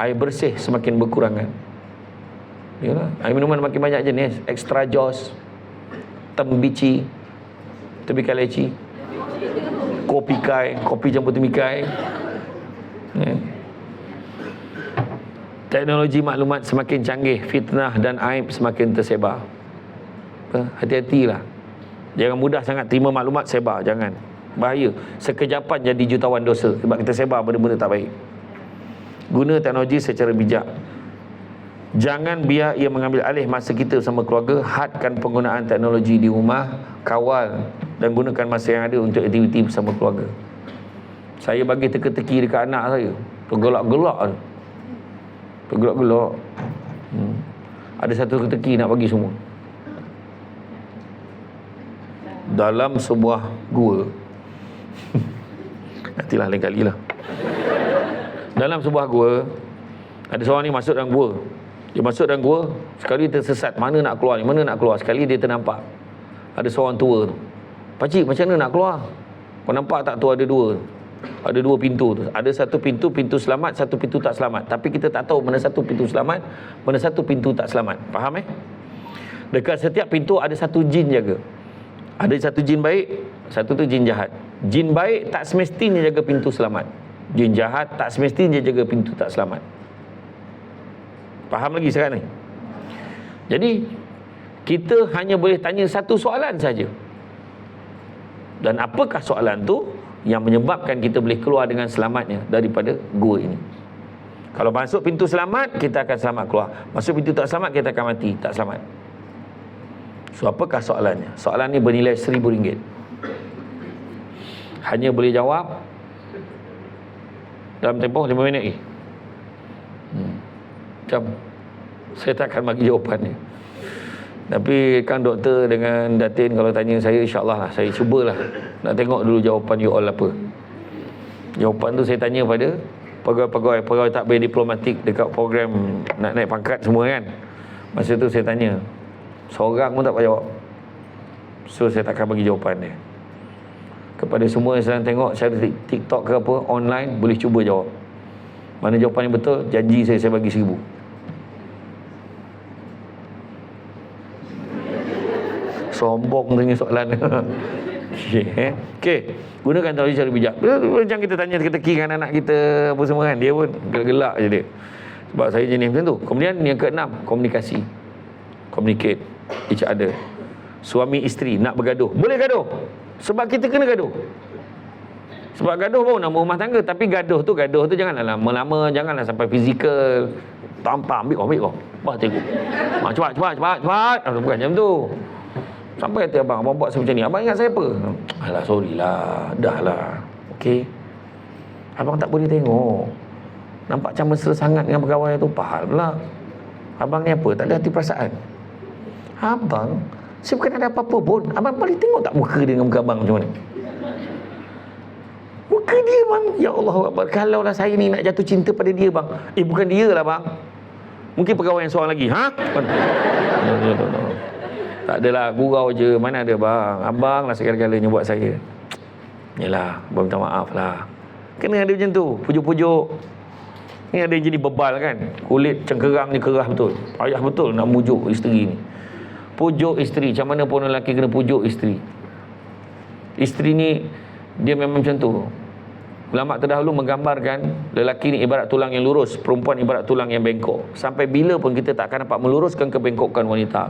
air bersih semakin berkurangan. Yalah, air minuman makin banyak jenis, extra jos, tembici, tembikar leci, kopi kai, kopi campur temikai. Teknologi maklumat semakin canggih, fitnah dan aib semakin tersebar. Hati-hatilah. Jangan mudah sangat terima maklumat sebar, jangan. Bahaya. Sekejapan jadi jutawan dosa sebab kita sebar benda-benda tak baik. Guna teknologi secara bijak. Jangan biar ia mengambil alih masa kita bersama keluarga. Hadkan penggunaan teknologi di rumah, kawal dan gunakan masa yang ada untuk aktiviti bersama keluarga. Saya bagi teka-teki dekat anak saya, tergelak-gelak. Ada satu teka-teki nak bagi semua. Dalam sebuah gua, nantilah lain kali lah. Dalam sebuah gua, ada seorang ni masuk dalam gua. Dia masuk dalam gua, sekali tersesat, mana nak keluar ni, mana nak keluar. Sekali dia ternampak ada seorang tua tu. Pakcik, macam mana nak keluar? Kau nampak tak tu ada dua? Ada dua pintu tu. Ada satu pintu, pintu selamat, satu pintu tak selamat. Tapi kita tak tahu mana satu pintu selamat, mana satu pintu tak selamat. Faham Dekat setiap pintu ada satu jin jaga. Ada satu jin baik, satu tu jin jahat. Jin baik tak semestinya jaga pintu selamat. Jin jahat tak semestinya jaga pintu tak selamat. Faham lagi sekarang ni? Jadi kita hanya boleh tanya satu soalan saja. Dan apakah soalan tu yang menyebabkan kita boleh keluar dengan selamatnya daripada gua ini? Kalau masuk pintu selamat, kita akan selamat keluar. Masuk pintu tak selamat, kita akan mati tak selamat. So apakah soalannya? Soalan ni bernilai RM1,000. Hanya boleh jawab dalam tempoh 5 minit lagi. Macam saya tak akan bagi jawapannya. Tapi Kang Doktor dengan Datin kalau tanya saya, insyaAllah lah, saya cubalah nak tengok dulu jawapan you all apa. Jawapan tu saya tanya pada pegawai takbir diplomatik dekat program nak naik pangkat semua kan. Masa tu saya tanya, seorang pun tak dapat jawab. So saya takkan bagi jawapan dia. Kepada semua yang sedang tengok secara TikTok ke apa, online, boleh cuba jawab. Mana jawapan yang betul, janji saya bagi 1,000. Sombong dengan soalan. Okey, gunakan teknologi secara bijak. Macam kita tanya teka-teki dengan anak kita apa semua kan, dia pun gelak-gelak je dia. Sebab saya jenis macam tu. Kemudian yang keenam, komunikasi. Communicate each other. Suami isteri nak bergaduh, boleh gaduh. Sebab kita kena gaduh. Sebab gaduh baru nama rumah tangga. Tapi gaduh tu janganlah lama-lama, janganlah sampai fizikal. Tampar, ambil kau. Bah tengok. Cepat. Bukan macam tu. Sampai kata abang buat macam ni. Abang ingat saya apa? Alah, sorry lah. Dah lah. Okey. Abang tak boleh tengok. Nampak macam mesra sangat dengan pegawai tu. Pahal pula. Abang ni apa? Tak ada hati perasaan. Abang, saya bukan ada apa-apa pun. Abang boleh tengok tak muka dia dengan muka abang macam mana? Muka dia bang. Ya Allah. Kalau lah saya ni nak jatuh cinta pada dia bang. Bukan dia lah bang. Mungkin pegawai yang seorang lagi. Ha? No. Tak adalah, gurau je. Mana ada bang. Abang lah segala-galanya buat saya. Yelah, abang minta maaf lah. Kena ada macam tu. Pujuk-pujuk. Ni ada yang jadi bebal kan. Kulit cengkerang ni kerah betul. Payah betul nak mujuk isteri ni. Pujuk isteri. Macam mana pun lelaki kena pujuk isteri. Isteri ni, dia memang macam tu. Ulama terdahulu menggambarkan lelaki ni ibarat tulang yang lurus, perempuan ibarat tulang yang bengkok. Sampai bila pun kita tak akan dapat meluruskan kebengkokan wanita.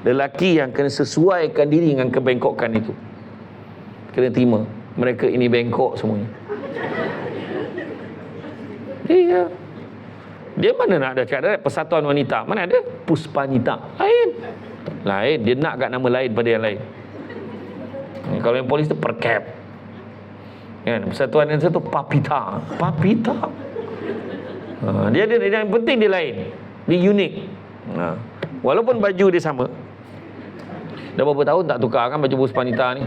Lelaki yang kena sesuaikan diri dengan kebengkokan itu. Kena terima. Mereka ini bengkok semuanya. Iya. Dia mana nak ada cakap persatuan wanita? Mana ada? Puspanita. Lain. Dia nak kat nama lain pada yang lain. Kalau yang polis tu perkap. Kan? Persatuan yang satu papita. Dia yang penting dia lain. Dia unik. Walaupun baju dia sama. Dah berapa tahun tak tukar kan baju Puspanita ni.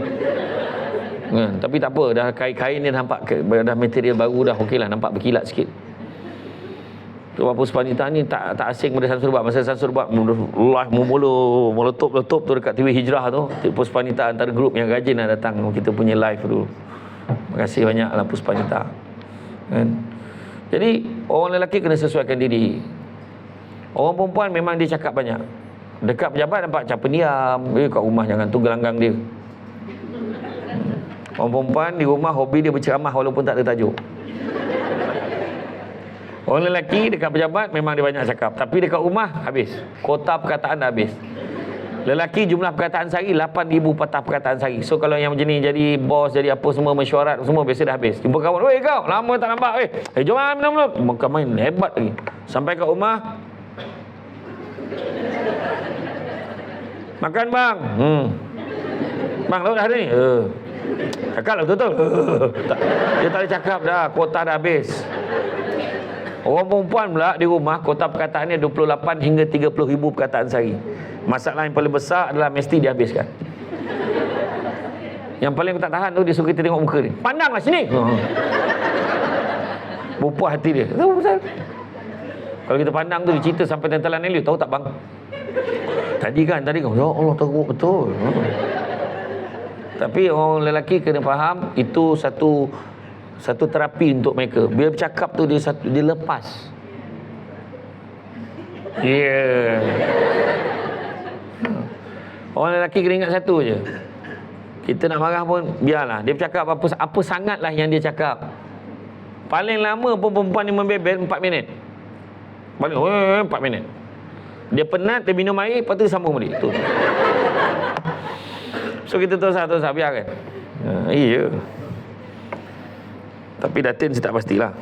Tapi tak apa, dah kain dia nampak dah material baru dah, okeylah, nampak berkilat sikit. Sebab Puspanita ni tak asing pada Samsul Bab. Masa Samsul Bab live meletup tu dekat TV Hijrah tu, Puspanita antara grup yang rajin nak datang kita punya live dulu. Terima kasih banyaklah Puspanita. Kan? Jadi orang lelaki kena sesuaikan diri. Orang perempuan memang dia cakap banyak. Dekat pejabat nampak macam pendiam. Kat rumah jangan tu gelanggang dia. Orang perempuan di rumah hobi dia berceramah walaupun tak ada tajuk. Orang lelaki dekat pejabat memang dia banyak cakap. Tapi dekat rumah habis. Kota perkataan dah habis. Lelaki jumlah perkataan sehari 8,000 patah perkataan sehari. So kalau yang macam ni jadi bos, jadi apa semua, mesyuarat semua, biasa dah habis. Jumpa kawan, "Weh kau, lama tak nampak. Jom minum." Bukan main, hebat lagi. Sampai kat rumah, "Makan bang." "Bang, lauk dah ada ni?" Cakap lah betul-betul. Dia tak boleh cakap dah, kuota dah habis. Orang perempuan pula di rumah, kuota perkataannya 28 hingga 30,000 perkataan sehari. Masalah yang paling besar adalah mesti dihabiskan. Yang paling aku tak tahan tu, dia suruh kita tengok muka dia. "Pandanglah sini." Berpuas hati dia. Tahu pasal? Kalau kita pandang tu, dia cerita sampai tentalan Elio. Tahu tak bang? Tadi kan. Ya Allah, teruk betul. Tapi orang lelaki kena faham, itu satu terapi untuk mereka. Bila bercakap tu dia lepas. Orang lelaki kena ingat satu je. Kita nak marah pun biarlah. Dia bercakap apa sangatlah yang dia cakap. Paling lama pun perempuan ni membebel 4 minit. Paling 4 minit. Dia penat, dia minum air, lepas tu dia sambung balik. Tu. So kita terus biarkan. Iya. Tapi Datin saya tak pastilah.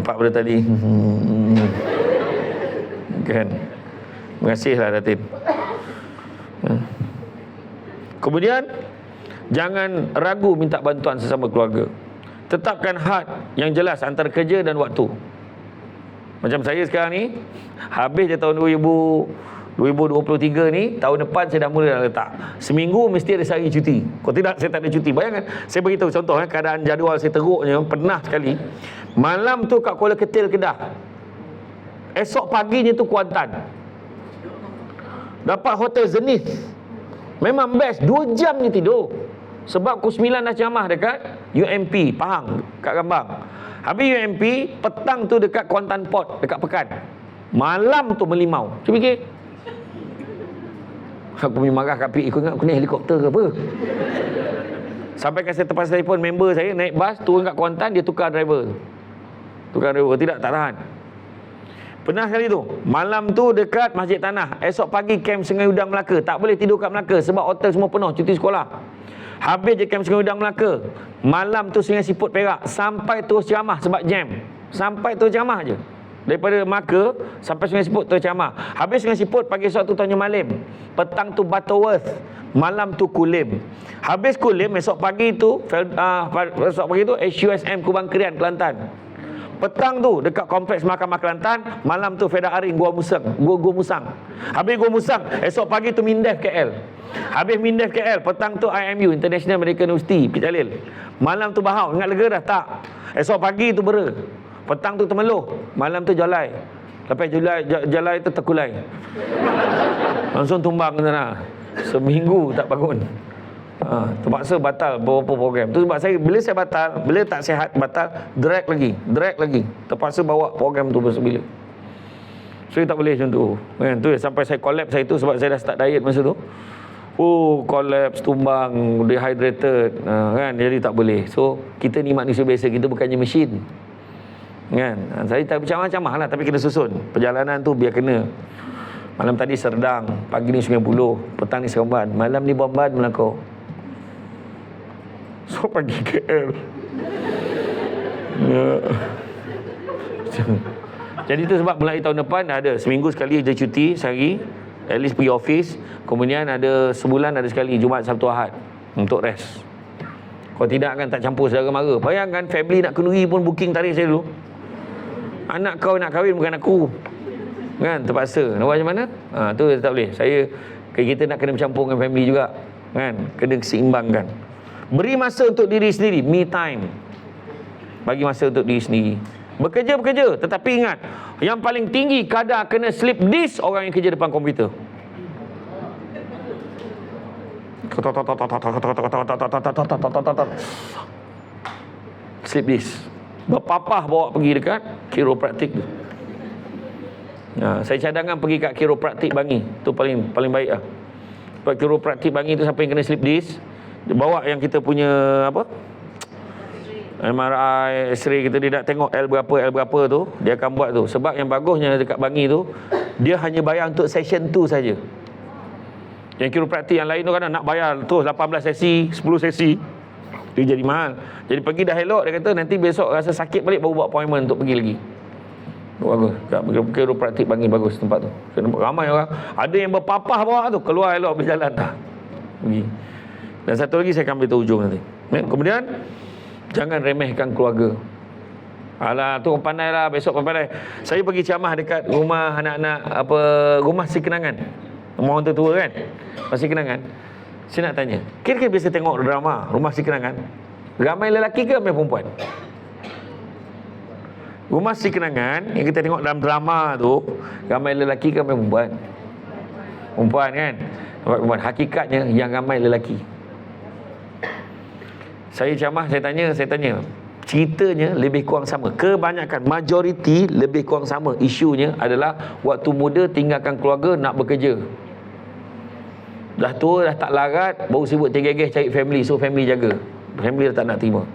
Nampak pada tadi. Kan. Terima kasihlah Datin. Kemudian jangan ragu minta bantuan sesama keluarga. Tetapkan had yang jelas antara kerja dan waktu. Macam saya sekarang ni, habis je tahun 2023 ni, tahun depan saya dah mula dah letak. Seminggu mesti ada sehari cuti. Kalau tidak, saya tak ada cuti. Bayangkan, saya beritahu contoh, keadaan jadual saya teruknya, pernah sekali. Malam tu kat Kuala Ketil, Kedah. Esok paginya tu Kuantan. Dapat hotel Zenith. Memang best, 2 jam ni tidur. Sebab pukul 9 dah ceramah dekat UMP, Pahang, kat Gambang. Habis UMP, petang tu dekat Kuantan Port, dekat Pekan. Malam tu Melimau. Cuba fikir. Aku punya marah kat PI, aku ingat aku naik helikopter ke apa. Sampai kan saya terpaksa telefon member saya, naik bas, turun kat Kuantan, dia tukar driver. Tidak, tak tahan. Pernah sekali tu, malam tu dekat Masjid Tanah. Esok pagi camp Sungai Udang Melaka. Tak boleh tidur kat Melaka sebab hotel semua penuh, cuti sekolah. Habis je camp Sungai Udang Melaka. Malam tu Sungai Siput Perak. Sampai terus ceramah sebab jam. Sampai terus ceramah je. Daripada Melaka sampai Sungai Siput terus ceramah. Habis Sungai Siput, pagi esok tu Tanjung Malim. Petang tu Butterworth. Malam tu Kulim. Habis Kulim, esok pagi tu HUSM Kubang Kerian, Kelantan. Petang tu dekat kompleks Mahkamah Kelantan. Malam tu Feda Aring, Gua Musang. Habis Gua Musang, esok pagi tu Mindef KL. Habis Mindef KL, petang tu IMU, International Medical University, Pitalil. Malam tu Bahau. Ingat lega dah? Tak. Esok pagi tu Bera. Petang tu Temeloh. Malam tu Jalai. Lepas Jalai tu Tekulai. Langsung tumbang ke sana. Seminggu tak bangun. Terpaksa batal beberapa program. Tu sebab saya, bila saya batal, bila tak sihat batal, drag lagi. Terpaksa bawa program tu bersebila. So tak boleh macam tu. Kan? Tu sampai saya collapse saya tu sebab saya dah start diet masa tu. Collapse, tumbang, dehydrated, kan? Jadi tak boleh. So kita ni manusia biasa, kita bukannya mesin. Kan? Saya tak macam-macam lah, tapi kena susun. Perjalanan tu biar kena. Malam tadi Serdang, pagi ni Sungai Buloh, petang ni Seremban, malam ni Bomban, Melaka. So pagi KL. Jadi tu sebab mulai tahun depan ada seminggu sekali je cuti sehari, at least pergi office. Kemudian ada sebulan ada sekali Jumaat, Sabtu, Ahad untuk rest. Kalau tidak kan tak campur saudara mara. Bayangkan family nak kenduri pun booking tarikh saya dulu. Anak kau nak kahwin bukan aku. Kan, terpaksa. Nak buat macam mana? Tu tak boleh. Kita nak kena bercampur dengan family juga. Kan, kena seimbangkan. Beri masa untuk diri sendiri, me time. Bagi masa untuk diri sendiri. Bekerja, tetapi ingat, yang paling tinggi kadar kena slip disk orang yang kerja depan komputer. Slip disk. Berpapah bawa pergi dekat kiropraktik. Saya cadangkan pergi kat kiropraktik Bangi. Tu paling baik lah. Sebab kiropraktik Bangi tu siapa yang kena slip disk, dia bawa yang kita punya MRI, X-ray kita, dia nak tengok L berapa tu, dia akan buat tu. Sebab yang bagusnya dekat Bangi tu, dia hanya bayar untuk session tu saja. Yang kiropraktik yang lain tu kan nak bayar terus 18 sesi, 10 sesi. Dia jadi mahal. Jadi pergi dah elok, dia kata nanti besok rasa sakit balik baru buat appointment untuk pergi lagi. Bagus. Kat kiropraktik Bangi bagus tempat tu. Ramai orang. Ada yang berpapah bawa tu, keluar elok berjalan dah. Pergi. Dan satu lagi saya akan beritahu hujung nanti. Kemudian jangan remehkan keluarga. Alah tu pandai lah, besok pandai. Saya pergi ceramah dekat rumah anak-anak rumah si kenangan. Rumah orang tua kan? Masih kenangan. Saya nak tanya, kira-kira biasa tengok drama Rumah Si Kenangan, ramai lelaki ke ramai perempuan? Rumah Si Kenangan yang kita tengok dalam drama tu, ramai lelaki ke ramai perempuan? Perempuan kan? Perempuan. Hakikatnya yang ramai lelaki. Saya ceramah, saya tanya, ceritanya lebih kurang sama. Kebanyakan, majoriti lebih kurang sama. Isunya adalah waktu muda tinggalkan keluarga nak bekerja. Dah tua, dah tak larat, baru sibuk tergegeh cari family. So family jaga, family dah tak nak terima.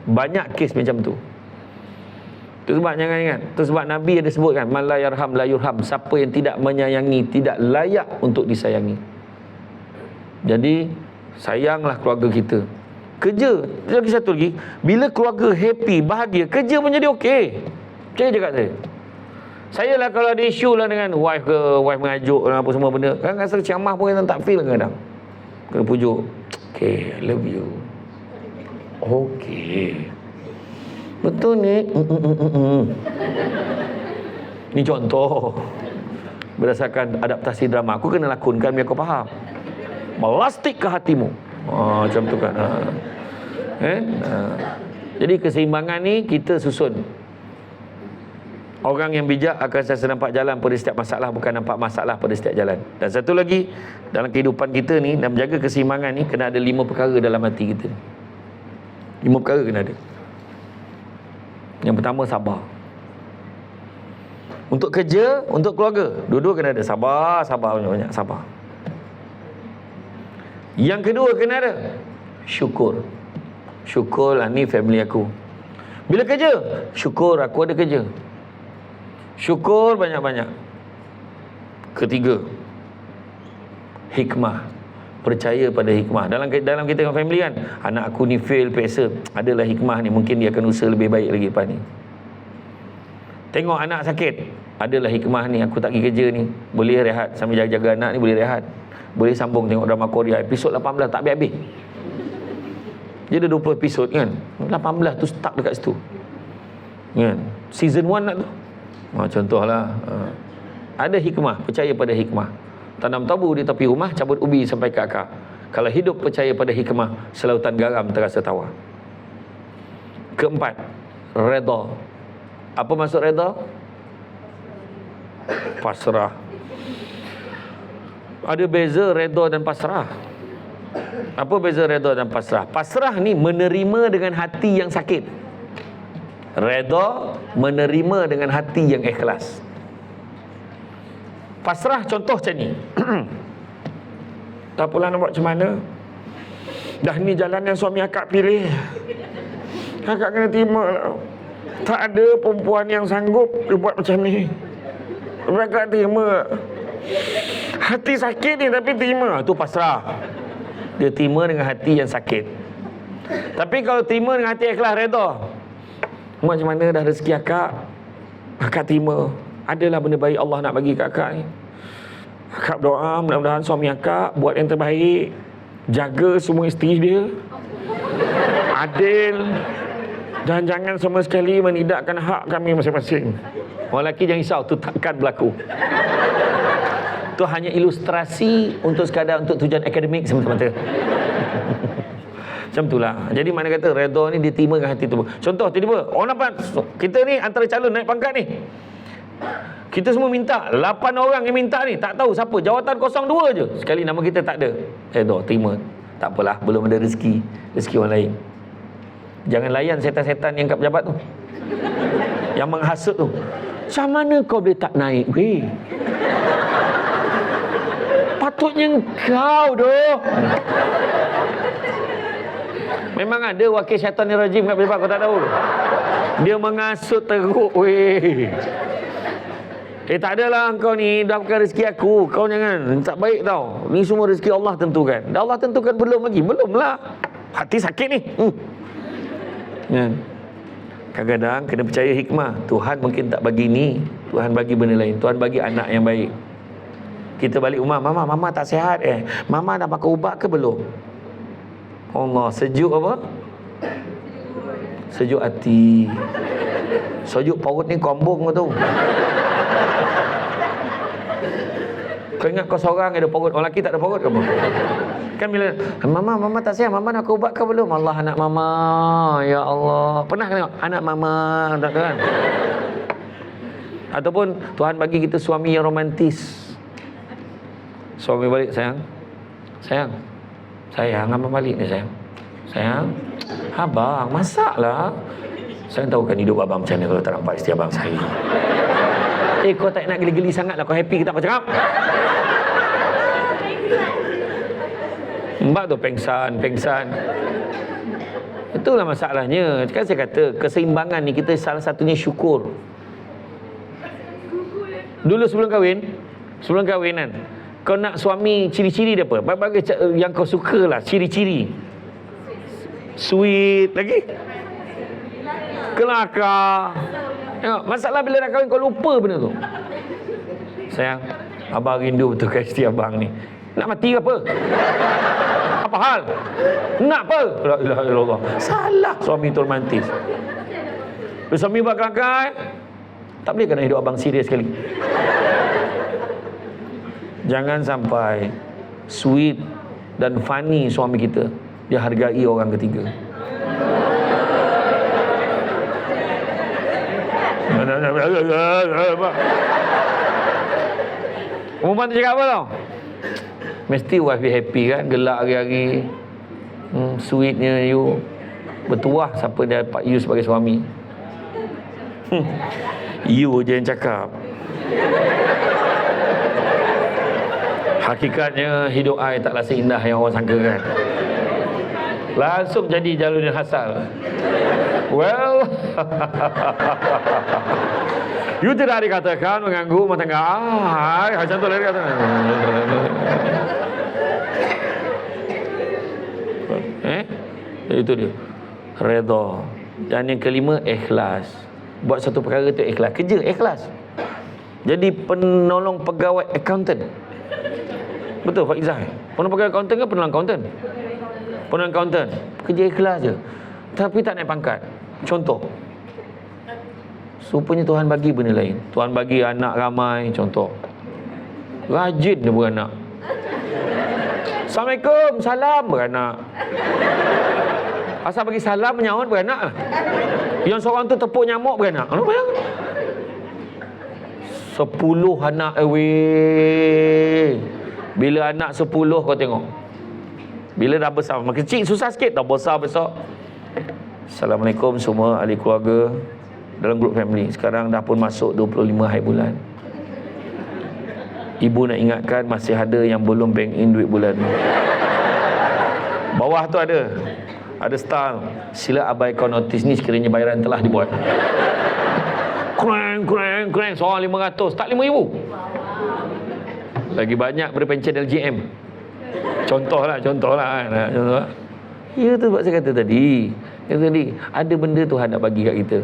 Banyak kes macam tu. Tu sebab jangan ingat, tu sebab Nabi ada sebutkan, man la yarham la yurham. Siapa yang tidak menyayangi tidak layak untuk disayangi. Jadi sayanglah keluarga kita. Kerja, lagi satu lagi, bila keluarga happy, bahagia, kerja pun jadi okey. Percaya je kat saya. Saya lah kalau ada isu lah dengan wife mengajuk apa semua benda, kan rasa ceramah pun tak feel kadang. Kena pujuk. Okay, I love you. Okay. Betul ni. Ni contoh. Berdasarkan adaptasi drama, aku kena lakonkan biar kau faham. Melastik ke hatimu. Macam tu kan. Jadi keseimbangan ni kita susun. Orang yang bijak akan sentiasa nampak jalan pada setiap masalah, bukan nampak masalah pada setiap jalan. Dan satu lagi, dalam kehidupan kita ni, dan menjaga keseimbangan ni, kena ada 5 perkara dalam hati kita. 5 perkara kena ada. Yang pertama, sabar. Untuk kerja, untuk keluarga, dua-dua kena ada. Sabar banyak-banyak, sabar. Yang kedua kena ada syukur. Syukur lah ni family aku. Bila kerja, syukur aku ada kerja. Syukur banyak-banyak. Ketiga, hikmah. Percaya pada hikmah. Dalam kita dengan family kan, anak aku ni fail PSA, adalah hikmah ni, mungkin dia akan usaha lebih baik lagi lepas ni. Tengok anak sakit, adalah hikmah ni, aku tak pergi kerja ni, boleh rehat sambil jaga-jaga anak ni, boleh rehat. Boleh sambung tengok drama Korea episod 18 tak habis-habis. Dia ada 20 episod kan, 18 tu stuck dekat situ kan. Season 1 nak tu. Contohlah, ada hikmah, percaya pada hikmah. Tanam tabu di tepi rumah, cabut ubi sampai ke akar. Kalau hidup percaya pada hikmah, selautan garam terasa tawar. Keempat, redha. Apa maksud redha? Pasrah. Ada beza redha dan pasrah. Apa beza redha dan pasrah? Pasrah ni menerima dengan hati yang sakit. Redha menerima dengan hati yang ikhlas. Pasrah contoh macam ni. Tak apalah nak buat macam mana, dah ni jalan yang suami akak pilih, akak kena terima lah. Tak ada perempuan yang sanggup buat macam ni, akak terima. Hati sakit ni tapi terima. Tu pasrah. Dia terima dengan hati yang sakit. Tapi kalau terima dengan hati ikhlas, redha, macam mana dah rezeki akak terima. Adalah benda baik Allah nak bagi kat akak ni. Akak berdoa mudah-mudahan suami akak buat yang terbaik, jaga semua isteri dia, adil, dan jangan sama sekali menidakkan hak kami masing-masing. Orang lelaki jangan risau, tu takkan berlaku. Tu hanya ilustrasi untuk sekadar untuk tujuan akademik semata-mata. Macam itulah. Jadi mana kata redha ni diterima dengan hati tu. Contoh tiba-tiba orang nampak kita ni antara calon naik pangkat ni, kita semua minta, 8 orang yang minta ni, tak tahu siapa, jawatan 02 je, sekali nama kita tak ada. Redha, terima. Tak apalah, belum ada rezeki orang lain. Jangan layan setan-setan yang kat pejabat tu, yang menghasut tu. Macam mana kau boleh tak naik weh? Patutnya kau doh. Memang ada wakil syaitan ni rajim kat pejabat, kau tak tahu. Dia mengasut teruk weh. Tak adalah kau ni dah bukan rezeki aku, kau jangan, tak baik tau. Ni semua rezeki Allah tentukan. Dah Allah tentukan belum lagi? Belum lah. Hati sakit ni. Kadang-kadang kena percaya hikmah. Tuhan mungkin tak bagi ni, Tuhan bagi benda lain. Tuhan bagi anak yang baik. Kita balik rumah, mama tak sihat mama dah makan ubat ke belum? Allah, sejuk apa? Sejuk hati. Sejuk perut ni kombong tu. Kau ingat kau seorang ada perut, orang lelaki tak ada perut ke apa? Kan bila mama tak sihat, mama nak ubat ke belum? Allah, anak mama, ya Allah. Pernah tengok anak mama tak kan? Ataupun Tuhan bagi kita suami yang romantis. Suami balik, sayang abang balik ni sayang abang masaklah. Saya tahu kan hidup abang macam mana kalau tak nampak isteri abang saya. Kau tak nak geli-geli sangat lah, kau happy ke tak, kau cakap? Mbak tu pengsan. Itulah masalahnya. Kan saya kata keseimbangan ni kita salah satunya syukur. Dulu sebelum kahwinan, kau nak suami ciri-ciri dia apa? Bagi yang kau suka lah, ciri-ciri. Sweet lagi, kelakar, Tengok, masalah bila dah kahwin kau lupa benda tu. Sayang, abang rindu betul ke isteri abang ni. Nak mati ke apa? Apa hal? Nak apa? La ilaha illallah. Salah suami tu romantis. Bila suami buat kelakar, tak boleh kena hidup abang serius sekali. Jangan sampai sweet dan funny suami kita dia hargai orang ketiga. Perempuan tu cakap apa tau? Mesti wife be happy kan, gelak hari-hari. Sweetnya you. Bertuah siapa dia dapat you sebagai suami. You je yang cakap. Hakikatnya hidup I taklah seindah yang orang sangka kan. Langsung jadi Jalaluddin Hasal. Well, you tidak dikatakan mengganggu rumah tangga. Macam tu lagi kata. Itu dia. Redha. Dan yang kelima, ikhlas. Buat satu perkara tu ikhlas. Kerja ikhlas. Jadi penolong pegawai accountant. Betul Pak Izzah? Penolong pegawai accountant ke penolong accountant? Penolong accountant. Kerja ikhlas je. Tapi tak naik pangkat. Contoh. Rupanya Tuhan bagi benda lain. Tuhan bagi anak ramai. Contoh. Rajin dia beranak. Assalamualaikum. Salam beranak. Asal bagi salam menyahut beranak lah. Yang seorang tu tepuk nyamuk beranak. Apa yang? 10 anak away. Bila anak 10 kau tengok. Bila dah besar. Makin kecil susah sikit. Dah besar. Assalamualaikum semua ahli keluarga dalam grup family. Sekarang dah pun masuk 25 hari bulan. Ibu nak ingatkan masih ada yang belum bank in duit bulan. Bawah tu ada style. Sila abaikan notis ni sekiranya bayaran telah dibuat. Kurang seorang 500, tak 5,000. Lagi banyak berpencen LGM. Contohlah Contoh. Ya tu sebab saya kata tadi. Ada benda Tuhan nak bagi kat kita.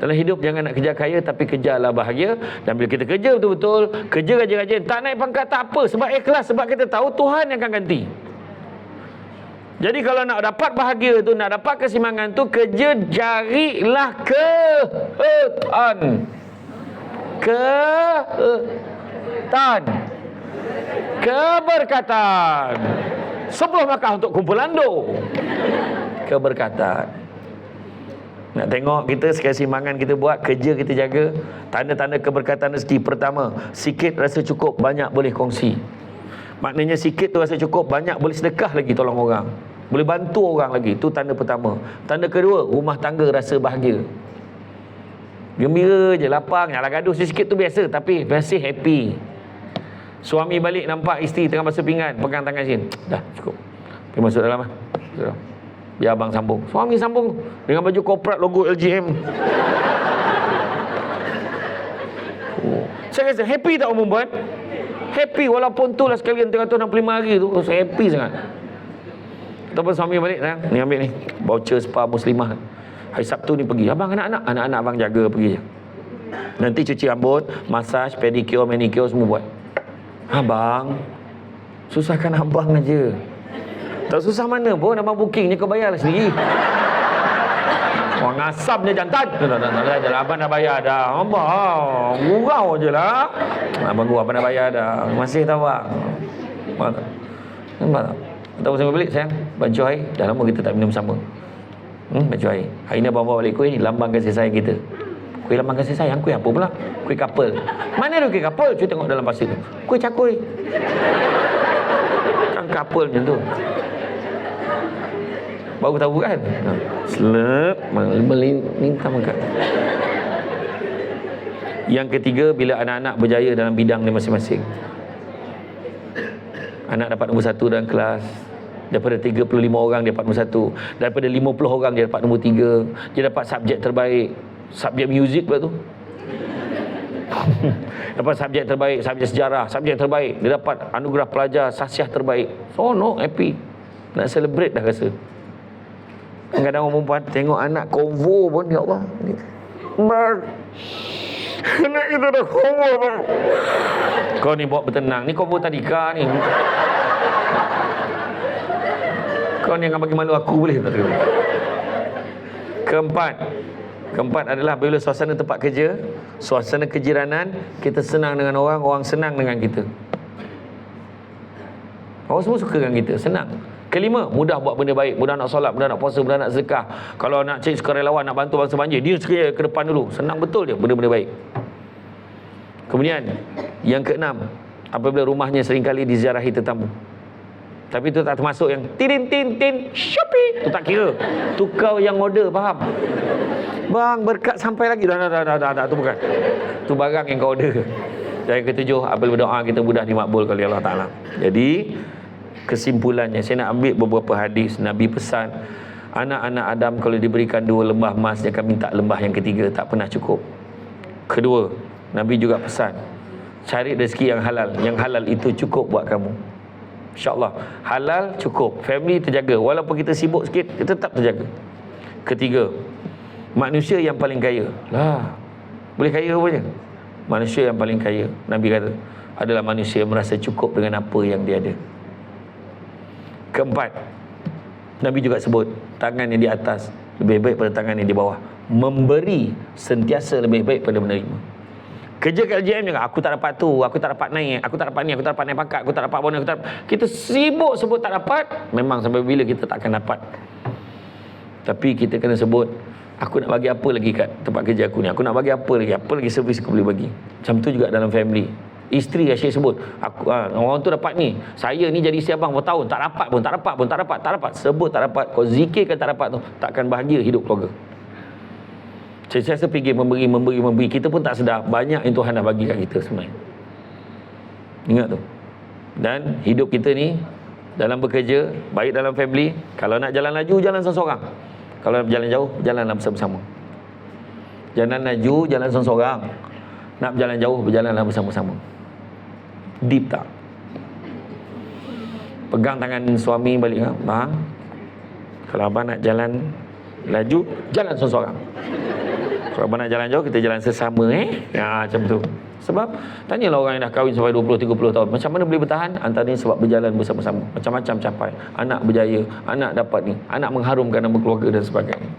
Dalam hidup jangan nak kerja kaya, tapi kejarlah bahagia. Dan bila kita kerja betul-betul, kerja rajin-rajin, tak naik pangkat tak apa, sebab ikhlas, sebab kita tahu Tuhan yang akan ganti. Jadi kalau nak dapat bahagia tu, nak dapat keseimbangan tu, kerja carilah keberkatan. Sebelum makan untuk kumpulan keberkatan. Nak tengok kita keseimbangan kita buat, kerja kita jaga, tanda-tanda keberkatan rezeki. Pertama, sikit rasa cukup, banyak boleh kongsi. Maknanya sikit tu rasa cukup, banyak boleh sedekah lagi, tolong orang, boleh bantu orang lagi. Itu tanda pertama. Tanda kedua, rumah tangga rasa bahagia, gembira je, lapang. Yalah gaduh sikit tu biasa, tapi masih happy. Suami balik nampak isteri tengah basuh pinggan, pegang tangan sini, dah cukup, pergi masuk dalam lah. Biar abang sambung. Suami sambung dengan baju korporat logo LGM. Saya rasa happy tak orang perempuan? Happy walaupun tu lah sekalian 365 hari tu. Saya happy sangat. Ataupun suami balik, ni ambil ni voucher spa Muslimah. Hari Sabtu ni pergi. Abang anak-anak abang jaga pergi je. Nanti cuci rambut, massage, pedicure, manicure semua buat. Abang, susahkan abang aja. Tak susah mana pun, abang bookingnya kau bayarlah sendiri. Orang asam je jantan. Tak, abang dah bayar dah. Abang, gurau je lah. Abang gurau, abang dah bayar dah. Masih tahu tak? Nampak tak? Tahu saya balik sayang, baju air. Dah lama kita tak minum sama. Baju air. Hari ni abang bawa balik kuih ni, lambang kasih sayang kita. Kuih lambang kasih sayang, kuih apa pula? Kuih couple. Mana ada kuih couple? Cuba tengok dalam pasir tu. Kuih cakui. Kan couple macam tu. Baru tahu kan? Selep, minta makan. Yang ketiga, bila anak-anak berjaya dalam bidang dia masing-masing. Anak dapat nombor 1 dalam kelas. Daripada 35 orang dia dapat nombor 1. Daripada 50 orang dia dapat nombor 3. Dia dapat subjek terbaik. Subjek muzik pula tu. Dapat subjek terbaik, subjek sejarah, subjek terbaik. Dia dapat anugerah pelajar sasiah terbaik. Seronok, happy. Nak celebrate dah rasa. Kadang-kadang orang perempuan tengok anak konvo pun, ya Allah, Bang, anak kita dah koma, bang. Kau ni bawa bertenang. Ni kau bawa tadika ni. Kau ni yang bagi malu aku boleh tak? Keempat adalah bila suasana tempat kerja, suasana kejiranan, kita senang dengan orang, orang senang dengan kita. Orang semua suka dengan kita, senang. Kelima, mudah buat benda baik, mudah nak solat, mudah nak puasa, mudah nak sedekah. Kalau nak cari sukarelawan, nak bantu bangsa banjir, dia sekali ke depan dulu. Senang betul dia benda-benda baik. Kemudian yang keenam, apabila rumahnya seringkali diziarahi tetamu. Tapi itu tak termasuk yang tin Shopee. Tu tak kira. Tu kau yang order, faham? Bang, berkat sampai lagi. Dah, tu bukan. Tu barang yang kau order. Dan yang ketujuh, apabila berdoa kita mudah dimakbulkan oleh Allah Ta'ala. Jadi, kesimpulannya, saya nak ambil beberapa hadis. Nabi pesan, anak-anak Adam kalau diberikan 2 lembah emas, dia akan minta lembah yang ketiga. Tak pernah cukup. Kedua, Nabi juga pesan, cari rezeki yang halal. Yang halal itu cukup buat kamu. InsyaAllah halal cukup, family terjaga. Walaupun kita sibuk sikit, kita tetap terjaga. Ketiga, manusia yang paling kaya. Lah, boleh kaya rupanya. Manusia yang paling kaya, Nabi kata, adalah manusia yang merasa cukup dengan apa yang dia ada. Keempat, Nabi juga sebut, tangan yang di atas lebih baik pada tangan yang di bawah. Memberi sentiasa lebih baik pada menerima. Kerja kat LJM juga, aku tak dapat tu, aku tak dapat naik, aku tak dapat ni, aku tak dapat naik pangkat, aku tak dapat bonus, kita sibuk sebut tak dapat. Memang sampai bila kita tak akan dapat. Tapi kita kena sebut, aku nak bagi apa lagi kat tempat kerja aku ni, aku nak bagi apa lagi servis aku boleh bagi. Macam tu juga dalam family. Isteri asyik sebut, aku orang tu dapat ni, saya ni jadi isteri abang bertahun, tak dapat pun. Sebut tak dapat, kau zikirkan tak dapat tu, takkan bahagia hidup keluarga. Saya fikir memberi. Kita pun tak sedar banyak yang Tuhan dah bagi kat kita sebenarnya. Ingat tu. Dan hidup kita ni, dalam bekerja, baik dalam family, kalau nak jalan laju, jalan seorang-seorang. Kalau nak berjalan jauh, jalanlah bersama-sama. Jangan laju, jalan seorang-seorang. Nak berjalan jauh, berjalanlah bersama-sama. Deep tak? Pegang tangan suami balik. Bang, kalau abang nak jalan laju, jalan seorang-seorang. Kalau abang nak jalan jauh, kita jalan sesama. Macam tu. Sebab tanyalah orang yang dah kahwin sampai 20-30 tahun, macam mana boleh bertahan? Antaranya sebab berjalan bersama-sama. Macam-macam capai. Anak berjaya, anak dapat ni, anak mengharumkan nama keluarga dan sebagainya.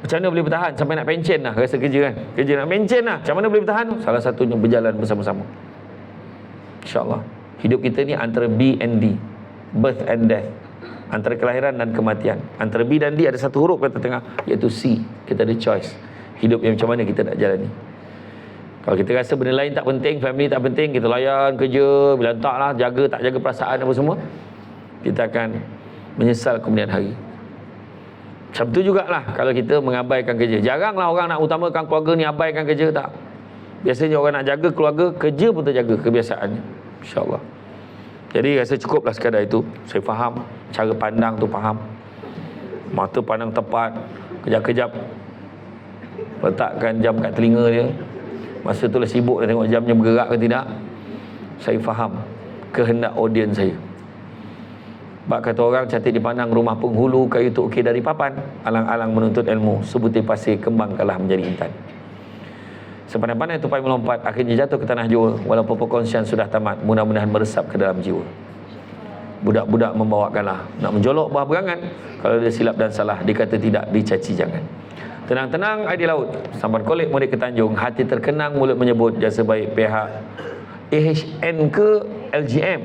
Macam mana boleh bertahan? Sampai nak pencen lah rasa kerja kan. Kerja nak pencen lah. Macam mana boleh bertahan? Salah satunya berjalan bersama-sama. InsyaAllah. Hidup kita ni antara B and D. Birth and death. Antara kelahiran dan kematian. Antara B dan D ada satu huruf kata tengah, iaitu C. Kita ada choice. Hidup yang macam mana kita nak jalani. Kalau kita rasa benda lain tak penting, family tak penting, kita layan kerja, bila taklah, jaga tak jaga perasaan apa semua, kita akan menyesal kemudian hari. Macam tu jugalah kalau kita mengabaikan kerja. Jaranglah orang nak utamakan keluarga ni, abaikan kerja, tak. Biasanya orang nak jaga keluarga, kerja pun terjaga kebiasaannya. InsyaAllah. Jadi rasa cukuplah sekadar itu. Saya faham cara pandang tu, faham. Mata pandang tepat, kejap-kejap letakkan jam kat telinga dia. Masa tu lah sibuk dah tengok jamnya bergerak ke tidak. Saya faham kehendak audiens saya. Bak kata orang, cantik dipandang rumah penghulu, kayu tu okey dari papan. Alang-alang menuntut ilmu, sebutir pasir kembang kalah menjadi intan. Sepandai-pandai tupai melompat, akhirnya jatuh ke tanah jua. Walaupun perkongsian sudah tamat, mudah-mudahan meresap ke dalam jiwa. Budak-budak membawakanlah, nak menjolok buah berangan. Kalau dia silap dan salah, dikata tidak, dicaci jangan. Tenang-tenang air di laut, sampan kolek murid ke Tanjung. Hati terkenang mulut menyebut jasa baik pihak AHN ke LGM.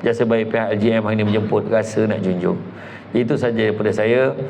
Jasa baik pihak LGM hari ini menjemput, rasa nak junjung. Itu saja daripada saya.